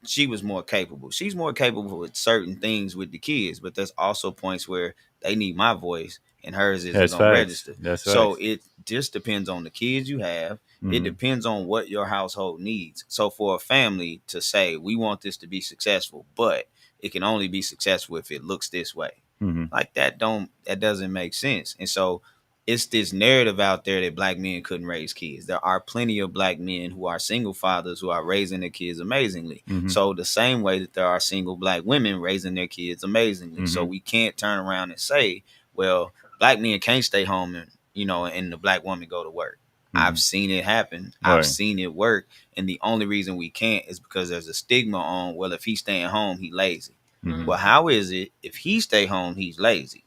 [SPEAKER 6] she was more capable. She's more capable with certain things with the kids, but there's also points where they need my voice and hers isn't going to register. So it just depends on the kids you have. It depends on what your household needs. So for a family to say, we want this to be successful, but it can only be successful if it looks this way. Like that doesn't make sense. And so it's this narrative out there that black men couldn't raise kids. There are plenty of black men who are single fathers who are raising their kids amazingly. So the same way that there are single black women raising their kids amazingly. So we can't turn around and say, well, black men can't stay home and the black woman go to work. I've seen it happen.
[SPEAKER 2] Right.
[SPEAKER 6] I've seen it work. And the only reason we can't is because there's a stigma on, well, if he's staying home, he lazy. Well, how is it if he stay home, he's lazy?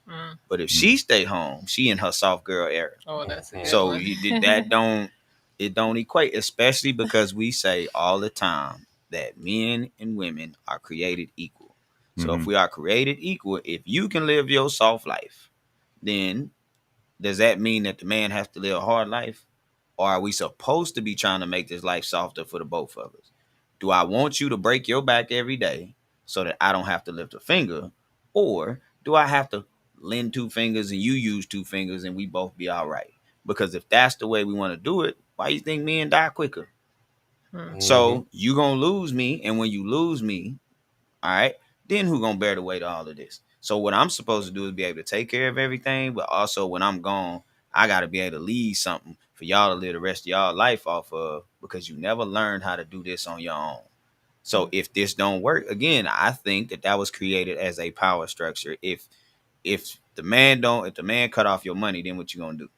[SPEAKER 6] But if she stay home, she in her soft girl era.
[SPEAKER 4] Oh, that's it.
[SPEAKER 6] So that don't equate, especially because we say all the time that men and women are created equal. So if we are created equal, if you can live your soft life, then does that mean that the man has to live a hard life? Or are we supposed to be trying to make this life softer for the both of us? Do I want you to break your back every day so that I don't have to lift a finger? Or do I have to lend two fingers and you use two fingers and we both be all right? Because if that's the way we want to do it, why you think men die quicker? So you gonna lose me, and when you lose me, all right, then who gonna bear the weight of all of this? So what I'm supposed to do is be able to take care of everything, but also when I'm gone, I gotta be able to leave something for y'all to live the rest of y'all life off of, because you never learned how to do this on your own. So if this don't work, again, I think that was created as a power structure. If the man cut off your money, then what you gonna do?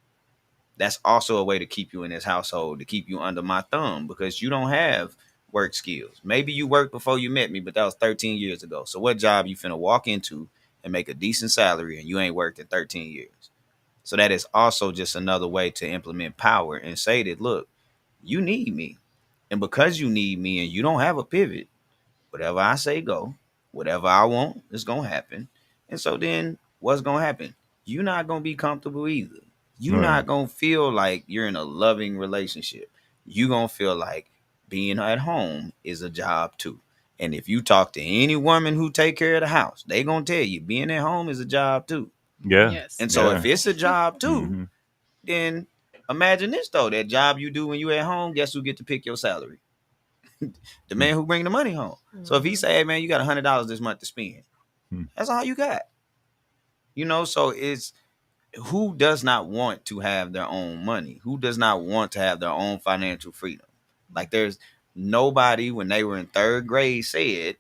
[SPEAKER 6] That's also a way to keep you in this household, to keep you under my thumb, because you don't have work skills. Maybe you worked before you met me, but that was 13 years ago. So what job you finna walk into and make a decent salary and you ain't worked in 13 years? So that is also just another way to implement power and say that, look, you need me. And because you need me and you don't have a pivot, whatever I say go, whatever I want is going to happen. And so then what's going to happen? You're not going to be comfortable either. You're not going to feel like you're in a loving relationship. You're going to feel like being at home is a job too. And if you talk to any woman who take care of the house, they going to tell you being at home is a job too.
[SPEAKER 2] Yeah.
[SPEAKER 4] Yes.
[SPEAKER 6] And so if it's a job too, then imagine this though, that job you do when you at home, guess who get to pick your salary? The man who bring the money home. So if he say, hey man, you got $100 this month to spend, that's all you got. You know, so it's, who does not want to have their own money? Who does not want to have their own financial freedom? Like there's nobody when they were in third grade said,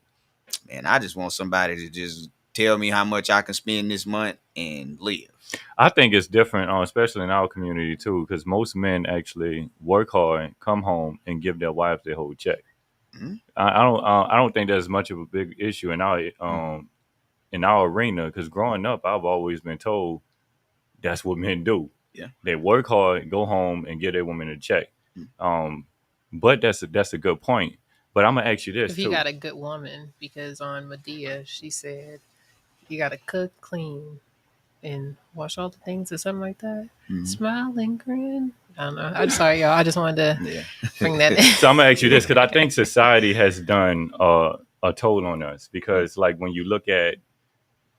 [SPEAKER 6] man, I just want somebody to just tell me how much I can spend this month and live.
[SPEAKER 2] I think it's different, especially in our community too, because most men actually work hard, come home, and give their wives their whole check. I don't think there's much of a big issue in our arena, because growing up, I've always been told that's what men do.
[SPEAKER 6] Yeah,
[SPEAKER 2] they work hard, go home, and give their woman a check. But that's a good point. But I'm gonna ask you this
[SPEAKER 4] If
[SPEAKER 2] too.
[SPEAKER 4] you got a good woman, because on Medea, she said you got to cook, clean, and wash all the things or something like that. Smile and grin. I don't know. I'm sorry, y'all. I just wanted to bring that in.
[SPEAKER 2] So I'm gonna ask you this, because I think society has done a toll on us. Because like when you look at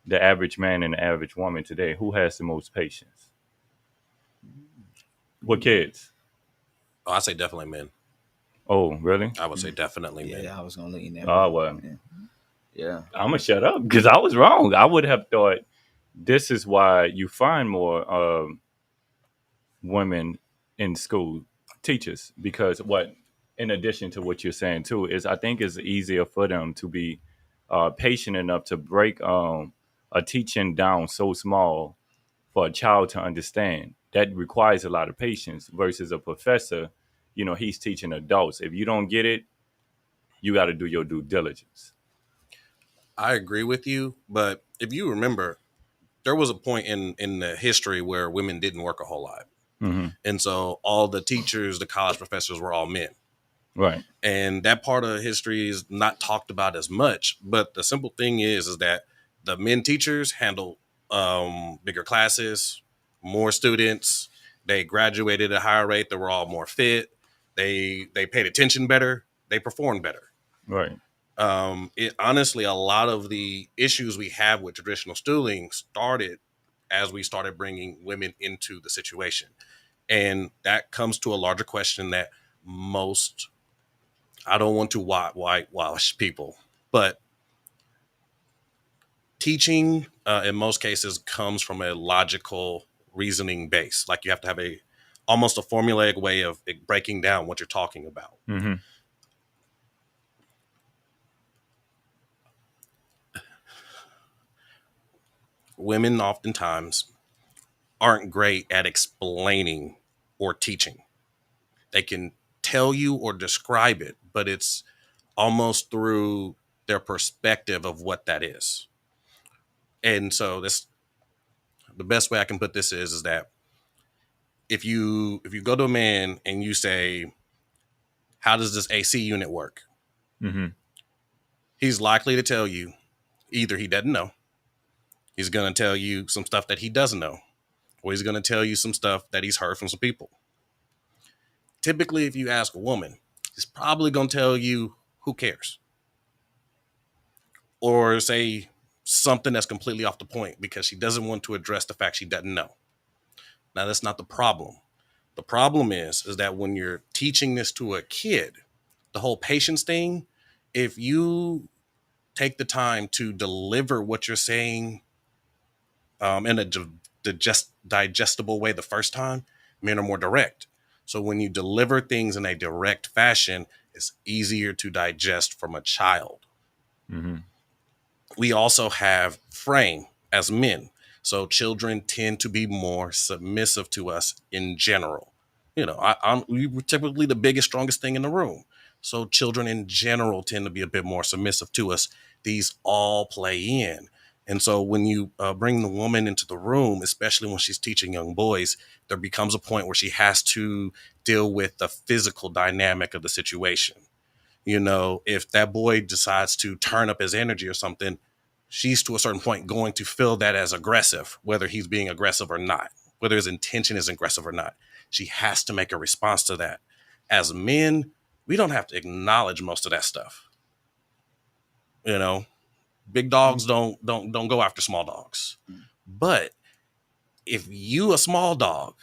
[SPEAKER 2] the average man and the average woman today, who has the most patience? What kids?
[SPEAKER 7] Oh, I say definitely men.
[SPEAKER 2] Oh, really?
[SPEAKER 7] I would say definitely men.
[SPEAKER 6] Yeah, I was gonna lean that.
[SPEAKER 2] Oh, well.
[SPEAKER 6] Yeah.
[SPEAKER 2] I'm gonna shut up because I was wrong. I would have thought this is why you find more women in school teachers, because in addition to what you're saying too, is I think it's easier for them to be patient enough to break a teaching down so small for a child to understand. That requires a lot of patience versus a professor. You know, he's teaching adults. If you don't get it, you got to do your due diligence.
[SPEAKER 7] I agree with you, but if you remember, there was a point in the history where women didn't work a whole lot. And so all the teachers, the college professors were all men.
[SPEAKER 2] Right.
[SPEAKER 7] And that part of history is not talked about as much. But the simple thing is that the men teachers handle bigger classes, more students. They graduated at a higher rate. They were all more fit. They paid attention better. They performed better.
[SPEAKER 2] Right.
[SPEAKER 7] Honestly, a lot of the issues we have with traditional schooling started as we started bringing women into the situation. And that comes to a larger question that most, I don't want to whitewash people, but teaching in most cases comes from a logical reasoning base. Like you have to have almost a formulaic way of breaking down what you're talking about. Women oftentimes aren't great at explaining or teaching. They can tell you or describe it, but it's almost through their perspective of what that is. And so this, the best way I can put this is that if you go to a man and you say, how does this AC unit work?
[SPEAKER 2] Mm-hmm.
[SPEAKER 7] He's likely to tell you either he doesn't know, he's going to tell you some stuff that he doesn't know, or he's going to tell you some stuff that he's heard from some people. Typically, if you ask a woman, he's probably going to tell you, who cares? Or say something that's completely off the point because she doesn't want to address the fact she doesn't know. Now, that's not the problem. The problem is that when you're teaching this to a kid, the whole patience thing, if you take the time to deliver what you're saying in a digestible way the first time, men are more direct. So when you deliver things in a direct fashion, it's easier to digest from a child.
[SPEAKER 2] Mm-hmm. We
[SPEAKER 7] also have frame as men. So children tend to be more submissive to us in general. You know, we were typically the biggest, strongest thing in the room. So children in general tend to be a bit more submissive to us. These all play in. And so when you bring the woman into the room, especially when she's teaching young boys, there becomes a point where she has to deal with the physical dynamic of the situation. You know, if that boy decides to turn up his energy or something, she's to a certain point going to feel that as aggressive, whether he's being aggressive or not, whether his intention is aggressive or not. She has to make a response to that. As men, we don't have to acknowledge most of that stuff. You know, big dogs don't go after small dogs. But if you a small dog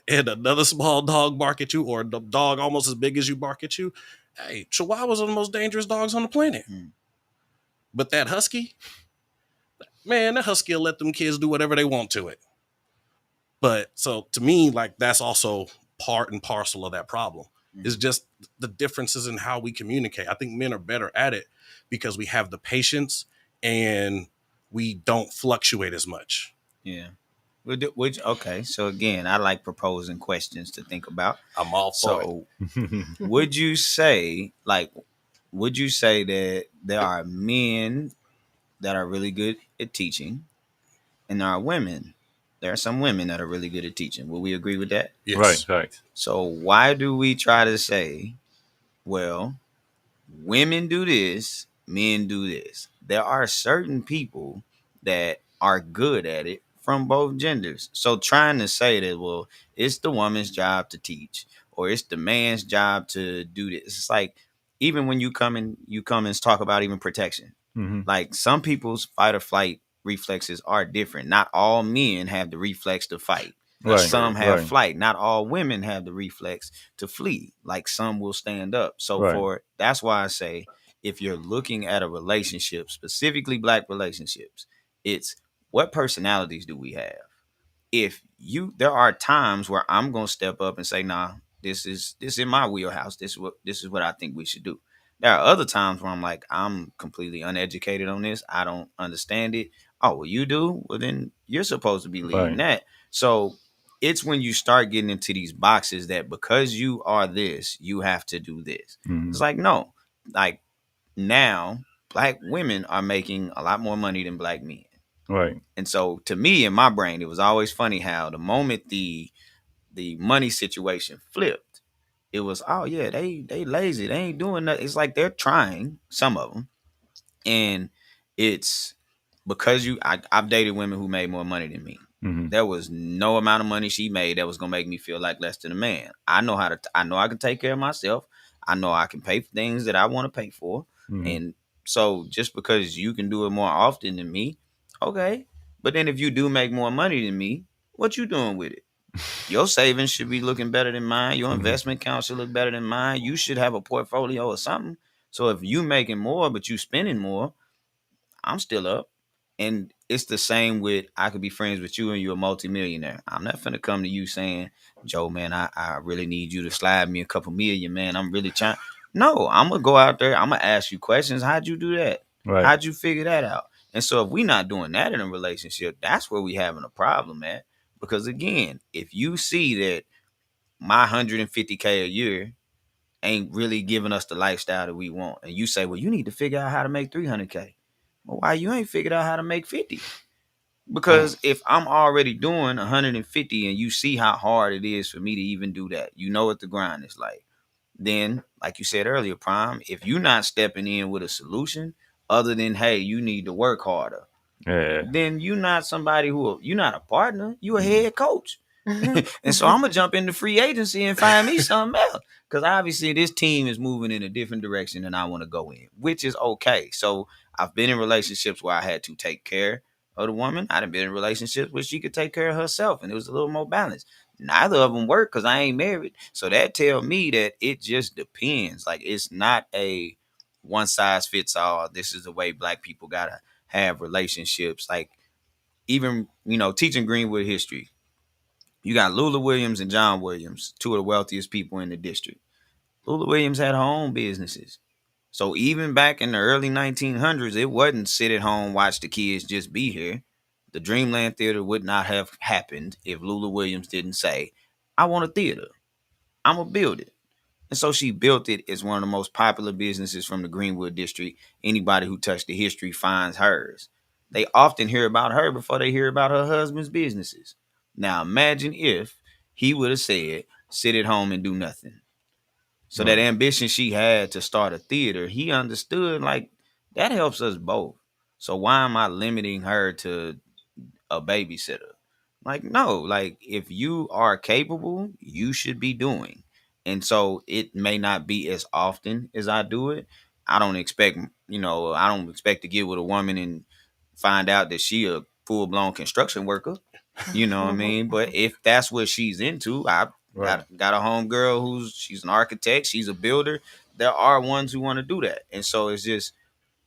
[SPEAKER 7] and another small dog bark at you, or a dog almost as big as you bark at you, hey, Chihuahuas are the most dangerous dogs on the planet. But that husky, man, that husky will let them kids do whatever they want to it. But so to me, like, that's also part and parcel of that problem. It's just the differences in how we communicate. I think men are better at it because we have the patience and we don't fluctuate as much.
[SPEAKER 6] Yeah. Which okay. So again, I like proposing questions to think about.
[SPEAKER 7] I'm all for
[SPEAKER 6] it. would you say that there are men that are really good at teaching, and there are some women that are really good at teaching? Will we agree with that?
[SPEAKER 7] Yes.
[SPEAKER 2] Right.
[SPEAKER 6] So why do we try to say, well, women do this, men do this? There are certain people that are good at it from both genders. So trying to say that, well, it's the woman's job to teach, or it's the man's job to do this. It's like, even when you come and talk about even protection, like, some people's fight or flight reflexes are different. Not all men have the reflex to fight.
[SPEAKER 2] Right.
[SPEAKER 6] Some have flight. Not all women have the reflex to flee. Like, some will stand up. So that's why I say, if you're looking at a relationship, specifically Black relationships, it's what personalities do we have? There are times where I'm gonna step up and say, nah, this is in my wheelhouse. This is what I think we should do. There are other times where I'm like, I'm completely uneducated on this. I don't understand it. Oh, well, you do? Well, then you're supposed to be leading that. So it's when you start getting into these boxes that because you are this, you have to do this. It's like, no, like, now Black women are making a lot more money than Black men.
[SPEAKER 2] Right.
[SPEAKER 6] And so to me, in my brain, it was always funny how the moment the money situation flipped, it was, oh yeah, they lazy. They ain't doing nothing. It's like they're trying, some of them. And it's because I've dated women who made more money than me. There was no amount of money she made that was gonna make me feel like less than a man. I know I can take care of myself. I know I can pay for things that I want to pay for. And so just because you can do it more often than me, okay. But then if you do make more money than me, what you doing with it? Your savings should be looking better than mine. Your investment account should look better than mine. You should have a portfolio or something. So if you making more, but you spending more, I'm still up. And it's the same with, I could be friends with you and you're a multimillionaire. I'm not finna come to you saying, Joe, man, I really need you to slide me a couple million, man. I'm really trying. No, I'm going to go out there. I'm going to ask you questions. How'd you do that?
[SPEAKER 2] Right.
[SPEAKER 6] How'd you figure that out? And so if we're not doing that in a relationship, that's where we having a problem at. Because again, if you see that my 150K a year ain't really giving us the lifestyle that we want. And you say, well, you need to figure out how to make 300K. Well, why you ain't figured out how to make 50? Because if I'm already doing 150 and you see how hard it is for me to even do that, you know what the grind is like. Then, like you said earlier, Prime, if you're not stepping in with a solution other than, hey, you need to work harder, then you're not somebody you're not a partner, you a head coach. And so I'm gonna jump into free agency and find me something else. Because obviously this team is moving in a different direction than I want to go in, which is okay. So I've been in relationships where I had to take care of the woman. I've been in relationships where she could take care of herself, and it was a little more balanced. Neither of them work because I ain't married. So that tell me that it just depends. Like, it's not a one size fits all. This is the way Black people gotta have relationships. Like, even, teaching Greenwood history, you got Lula Williams and John Williams, two of the wealthiest people in the district. Lula Williams had her own businesses. So even back in the early 1900s, it wasn't sit at home, watch the kids just be here. The Dreamland Theater would not have happened if Lula Williams didn't say, I want a theater. I'm going to build it. And so she built it as one of the most popular businesses from the Greenwood District. Anybody who touched the history finds hers. They often hear about her before they hear about her husband's businesses. Now imagine if he would have said, sit at home and do nothing. So that ambition she had to start a theater, he understood, like, that helps us both. So why am I limiting her to a babysitter? Like, no, like, if you are capable, you should be doing. And so it may not be as often as I do it. I don't expect to get with a woman and find out that she a full-blown construction worker. You know what I mean? But if that's what she's into, I got a homegirl she's an architect, she's a builder. There are ones who want to do that. And so it's just,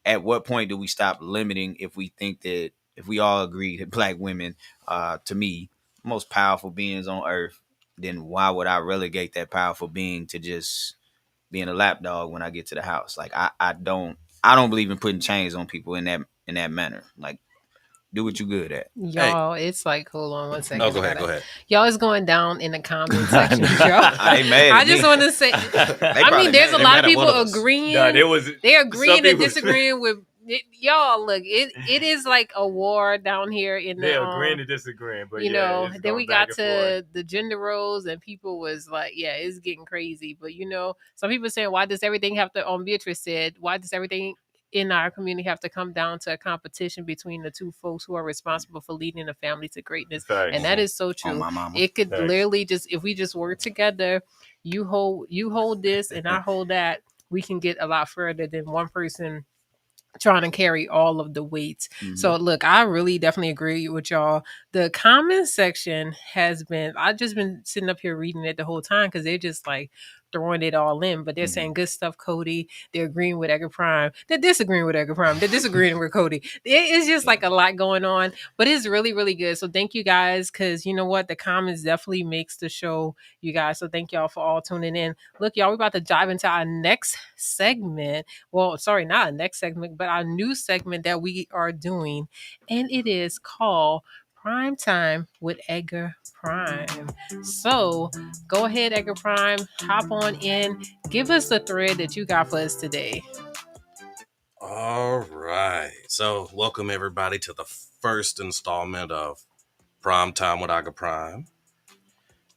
[SPEAKER 6] at what point do we stop limiting if we all agree that Black women, to me, most powerful beings on earth, then why would I relegate that powerful being to just being a lapdog when I get to the house? Like, I don't believe in putting chains on people in that manner. Like, do what you good at.
[SPEAKER 4] Y'all, it's like, hold on one second.
[SPEAKER 7] No, go ahead.
[SPEAKER 4] Y'all is going down in the comment section, y'all.
[SPEAKER 6] I mad at
[SPEAKER 4] I just
[SPEAKER 6] me.
[SPEAKER 4] want to say, there's a lot of people agreeing. They're agreeing and disagreeing with y'all. Look, it is like a war down here in the.
[SPEAKER 2] They're agreeing and disagreeing, but
[SPEAKER 4] then we got to the gender roles, and people was like, yeah, it's getting crazy. But some people saying, why does everything have to? Beatrice said, why does everything in our community have to come down to a competition between the two folks who are responsible for leading the family to greatness?
[SPEAKER 2] Thanks.
[SPEAKER 4] And that is so true.
[SPEAKER 6] My mama.
[SPEAKER 4] It could literally just, if we just work together, you hold this and I hold that, we can get a lot further than one person trying to carry all of the weight.
[SPEAKER 6] Mm-hmm.
[SPEAKER 4] So look, I really definitely agree with y'all. The comment section I've just been sitting up here reading it the whole time because they're just like throwing it all in, but they're saying good stuff, Kode. They're agreeing with Edgar Prime. They're disagreeing with Edgar Prime. They're disagreeing with Kode. It's just like a lot going on, but it's really, really good. So thank you guys, because you know what? The comments definitely makes the show, you guys. So thank y'all for all tuning in. Look, y'all, we're about to dive into our next segment. Well, sorry, not a next segment, but our new segment that we are doing. And it is called Prime Time with Edgar Prime. So go ahead, Edgar Prime, hop on in. Give us the thread that you got for us today.
[SPEAKER 7] All right. So welcome everybody to the first installment of Prime Time with Edgar Prime.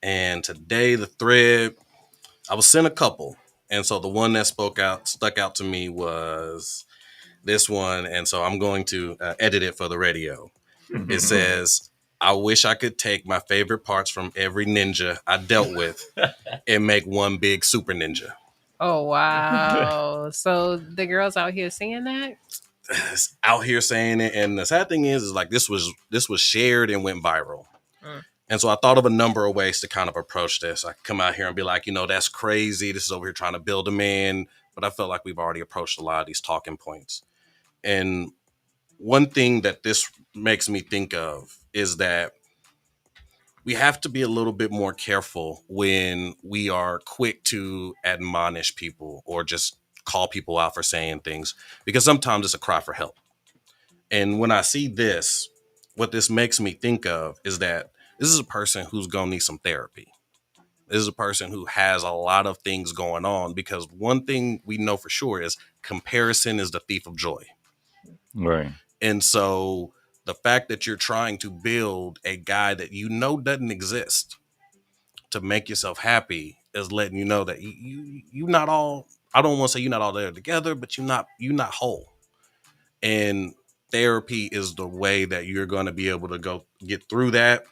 [SPEAKER 7] And today the thread, I was sent a couple. And so the one that stuck out to me was this one. And so I'm going to edit it for the radio. It says, I wish I could take my favorite parts from every ninja I dealt with and make one big super ninja.
[SPEAKER 4] Oh, wow. So the girls out here saying that?
[SPEAKER 7] Out here saying it. And the sad thing is like this was shared and went viral. And so I thought of a number of ways to kind of approach this. I come out here and be like, that's crazy. This is over here trying to build a man. But I felt like we've already approached a lot of these talking points. And one thing that this makes me think of is that we have to be a little bit more careful when we are quick to admonish people or just call people out for saying things, because sometimes it's a cry for help. And when I see this, what this makes me think of is that this is a person who's going to need some therapy. This is a person who has a lot of things going on, because one thing we know for sure is comparison is the thief of joy.
[SPEAKER 2] Right.
[SPEAKER 7] And so the fact that you're trying to build a guy that you know doesn't exist to make yourself happy is letting you know that you not all, I don't want to say you're not all there together, but you're not whole. And therapy is the way that you're going to be able to go get through that.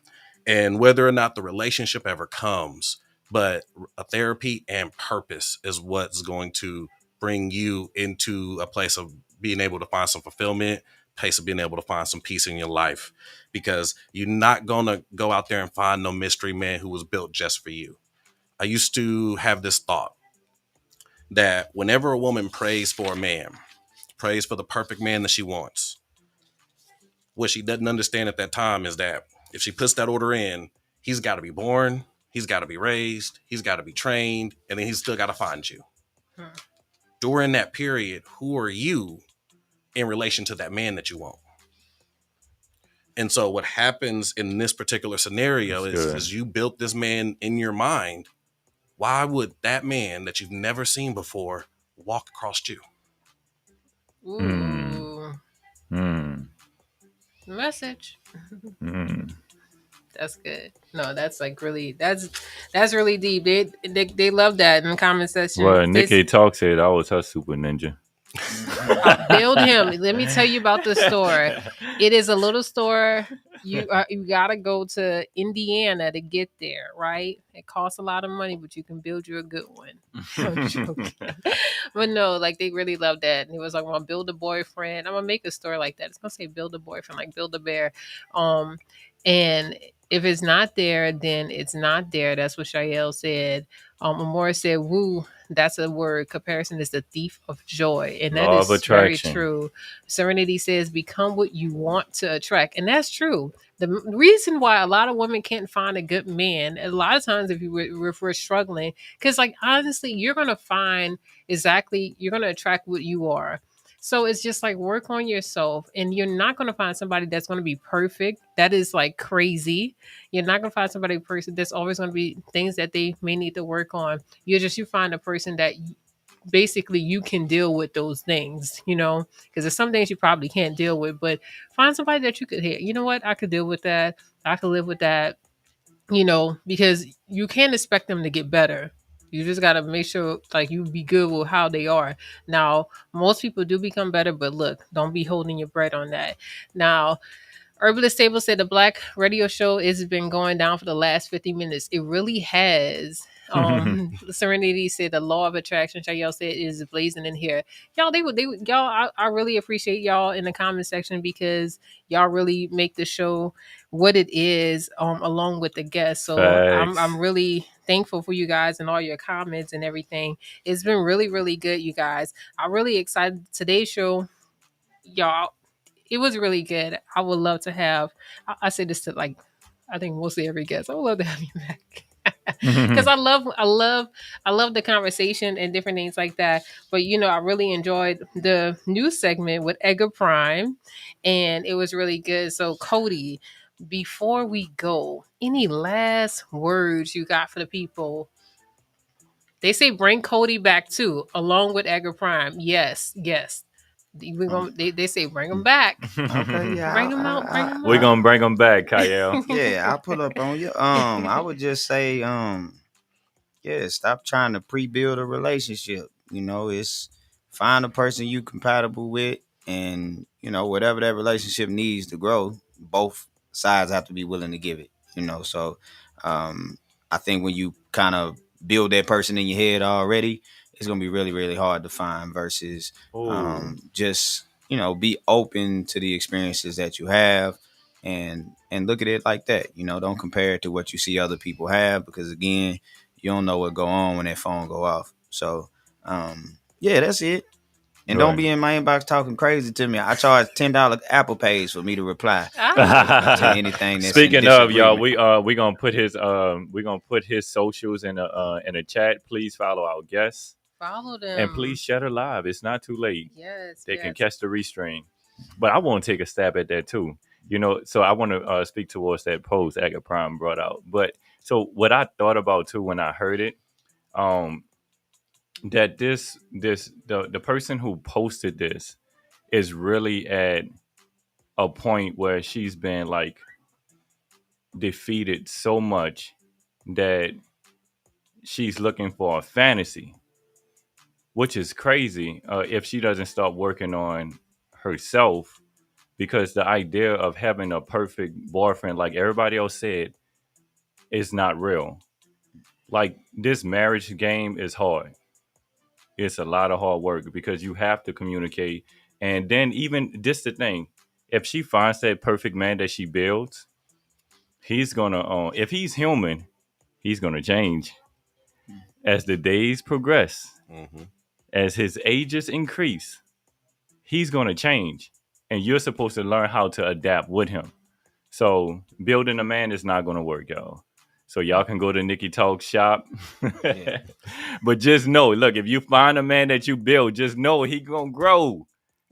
[SPEAKER 7] And whether or not the relationship ever comes, but a therapy and purpose is what's going to bring you into a place of being able to find some fulfillment, place of being able to find some peace in your life, because you're not going to go out there and find no mystery man who was built just for you. I used to have this thought that whenever a woman prays for a man, prays for the perfect man that she wants, what she doesn't understand at that time is that if she puts that order in, he's got to be born, he's got to be raised, he's got to be trained, and then he's still got to find you. During that period, who are you in relation to that man that you want? And so what happens in this particular scenario is you built this man in your mind. Why would that man that you've never seen before walk across you?
[SPEAKER 4] Ooh. Message. That's good. No, that's like really, that's really deep. They love that in the comment section.
[SPEAKER 2] Well, Nikki Talk said I was her super ninja.
[SPEAKER 4] Build him. Let me tell you about the store. It is a little store. You gotta go to Indiana to get there, right? It costs a lot of money, but you can build you a good one. I'm joking. But no, like they really love that. And it was like, "Well, build a boyfriend." I'm gonna make a store like that. It's gonna say "build a boyfriend," like build a bear. And if it's not there, then it's not there. That's what Shael said. Amora said, "Woo." That's a word. Comparison is the thief of joy. And that is very true. Serenity says, become what you want to attract. And that's true. The reason why a lot of women can't find a good man, a lot of times if we're struggling, because like, honestly, you're going to find you're going to attract what you are. So it's just like work on yourself, and you're not going to find somebody that's going to be perfect. That is like crazy. You're not going to find somebody person. There's always going to be things that they may need to work on. You find a person that basically you can deal with those things, because there's some things you probably can't deal with, but find somebody that you could hit. You know what? I could deal with that. I could live with that, because you can't expect them to get better. You just got to make sure like you be good with how they are. Now, most people do become better, but look, don't be holding your breath on that. Now, Herbalist Table said the Black Radio Show has been going down for the last 50 minutes. It really has. Serenity said the law of attraction, Shayel said, is blazing in here. Y'all, y'all, I really appreciate y'all in the comment section, because y'all really make the show what it is, along with the guests. So I'm really thankful for you guys and all your comments and everything. It's been really, really good, you guys. I'm really excited. Today's show, y'all, it was really good. I would love to have, I say this to like, I think mostly every guest. I would love to have you back. Because I love the conversation and different things like that. But I really enjoyed the news segment with Edgar Prime, and it was really good. So Kode, before we go, any last words you got for the people? They say bring Kode back too, along with Edgar Prime. Yes. We're gonna, they say bring them back.
[SPEAKER 6] Okay, yeah,
[SPEAKER 4] Bring them out.
[SPEAKER 2] We're gonna bring them back, Kyle.
[SPEAKER 6] Yeah, I'll pull up on you. I would just say, stop trying to pre-build a relationship. It's find a person you compatible with, and whatever that relationship needs to grow, both sides have to be willing to give it. So I think when you kind of build that person in your head already, it's gonna be really, really hard to find versus just be open to the experiences that you have and look at it like that. Don't compare it to what you see other people have, because again, you don't know what go on when that phone go off. So that's it. And don't be in my inbox talking crazy to me. I charge $10 Apple Pays for me to reply to anything. That's
[SPEAKER 2] Speaking of, y'all, we gonna put his socials in a chat. Please follow our guests.
[SPEAKER 4] Follow them.
[SPEAKER 2] And please share the live. It's not too late.
[SPEAKER 4] Yes.
[SPEAKER 2] They can catch the restream. But I want to take a stab at that too. So I want to speak towards that post Edgar Prime brought out. But So what I thought about too when I heard it, that the person who posted this is really at a point where she's been like defeated so much that she's looking for a fantasy, which is crazy if she doesn't start working on herself, because the idea of having a perfect boyfriend, like everybody else said, is not real. Like, this marriage game is hard. It's a lot of hard work because you have to communicate. And then even this the thing, if she finds that perfect man that she builds, he's gonna if he's human, he's gonna change as the days progress, as his ages increase. He's gonna change, and you're supposed to learn how to adapt with him. So building a man is not gonna work, y'all. So y'all can go to Nikki Talk's shop.
[SPEAKER 6] Yeah.
[SPEAKER 2] But just know, look, if you find a man that you build, just know he gonna grow.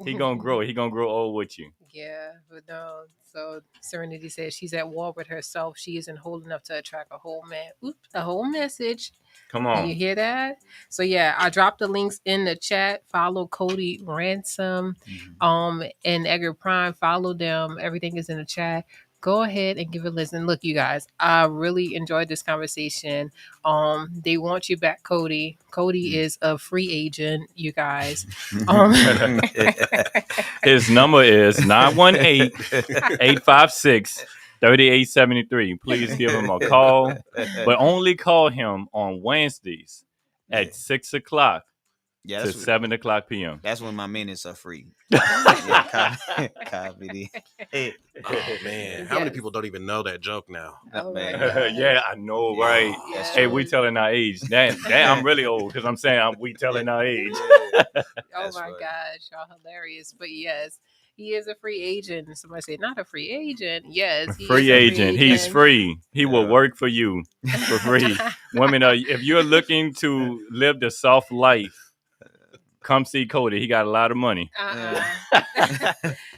[SPEAKER 2] He gonna grow. He gonna grow old with you.
[SPEAKER 4] Yeah, but no. So Serenity says she's at war with herself. She isn't whole enough to attract a whole man. Oops, a whole message.
[SPEAKER 2] Come
[SPEAKER 4] You
[SPEAKER 2] on.
[SPEAKER 4] hear that? So yeah, I dropped the links in the chat. Follow Kode, Ransom, and Edgar Prime. Follow them. Everything is in the chat. Go ahead and give it a listen. Look, you guys, I really enjoyed this conversation. They want you back, Kode. Kode is a free agent, you guys.
[SPEAKER 2] His number is 918-856-3873. Please give him a call, but only call him on Wednesdays at 6 o'clock
[SPEAKER 6] Yeah,
[SPEAKER 2] to 7 o'clock p.m.
[SPEAKER 6] that's when my minutes are free. Yeah, copy it.
[SPEAKER 7] Oh man, how many people don't even know that joke now?
[SPEAKER 4] Oh,
[SPEAKER 6] Man.
[SPEAKER 4] my God.
[SPEAKER 2] Yeah, I know, right?
[SPEAKER 6] That's
[SPEAKER 2] Hey,
[SPEAKER 6] true.
[SPEAKER 2] we telling our age. That I'm really old because I'm saying we telling our age.
[SPEAKER 4] Oh
[SPEAKER 6] That's
[SPEAKER 4] my
[SPEAKER 6] funny.
[SPEAKER 4] gosh, y'all hilarious. But yes, he is a free agent. Somebody say not a free agent. Yes, he
[SPEAKER 2] Free
[SPEAKER 4] is a
[SPEAKER 2] agent. He's free. He will work for you for free. Women, if you're looking to live the soft life, come see Kode. He got a lot of money.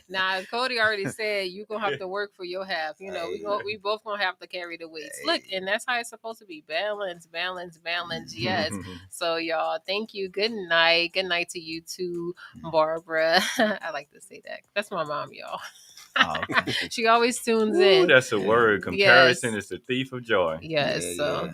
[SPEAKER 4] Nah, Kode already said you're gonna have to work for your half. You know, we both gonna have to carry the weights. Look, and that's how it's supposed to be. Balance, balance, balance. Yes. So y'all, thank you. Good night. Good night to you too, Barbara. I like to say that. That's my mom, y'all.
[SPEAKER 6] Oh, okay.
[SPEAKER 4] She always tunes
[SPEAKER 2] Ooh,
[SPEAKER 4] in.
[SPEAKER 2] that's a word. Comparison is the thief of joy.
[SPEAKER 4] Yes.
[SPEAKER 6] Yeah,
[SPEAKER 4] So
[SPEAKER 6] yeah.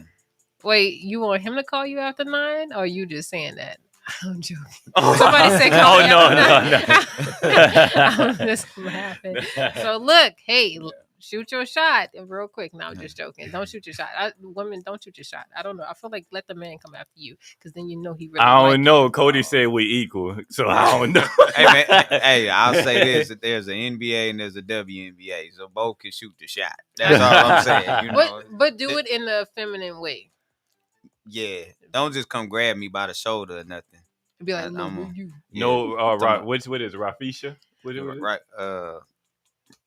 [SPEAKER 4] wait, you want him to call you after 9, or are you just saying that? I'm joking.
[SPEAKER 2] Oh.
[SPEAKER 4] Somebody said call me
[SPEAKER 2] no,
[SPEAKER 4] after
[SPEAKER 2] no,
[SPEAKER 4] 9. I'm just laughing. So look, hey, shoot your shot real quick. No, I'm just joking. Don't shoot your shot. Women, don't shoot your shot. I don't know. I feel like let the man come after you, because then you know he really.
[SPEAKER 2] I
[SPEAKER 4] like
[SPEAKER 2] don't know. Kode said we equal, so I don't know.
[SPEAKER 6] Hey, man, hey, I'll say this: that there's an NBA and there's a WNBA, so both can shoot the shot. That's all I'm saying. You know,
[SPEAKER 4] But do it in a feminine way.
[SPEAKER 6] yeah. Don't just come grab me by the shoulder or nothing.
[SPEAKER 4] Be like,
[SPEAKER 6] I'm
[SPEAKER 4] look,
[SPEAKER 6] a-
[SPEAKER 4] you.
[SPEAKER 2] No,
[SPEAKER 6] Talking
[SPEAKER 2] what is Rafisha? What is it?
[SPEAKER 6] Right,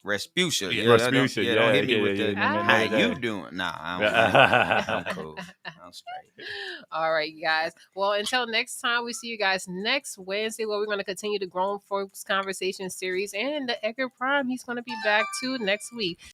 [SPEAKER 6] Respucia.
[SPEAKER 7] Yeah,
[SPEAKER 2] Rasputia,
[SPEAKER 6] don't hit me with
[SPEAKER 2] yeah,
[SPEAKER 6] the.
[SPEAKER 2] no,
[SPEAKER 6] How
[SPEAKER 2] no,
[SPEAKER 6] you
[SPEAKER 2] that.
[SPEAKER 6] doing? Nah, I'm cool. I'm straight.
[SPEAKER 4] All right, guys. Well, until next time, we see you guys next Wednesday, where we're going to continue the Grown Folks Conversation series. And the Edgar Prime, he's going to be back too next week.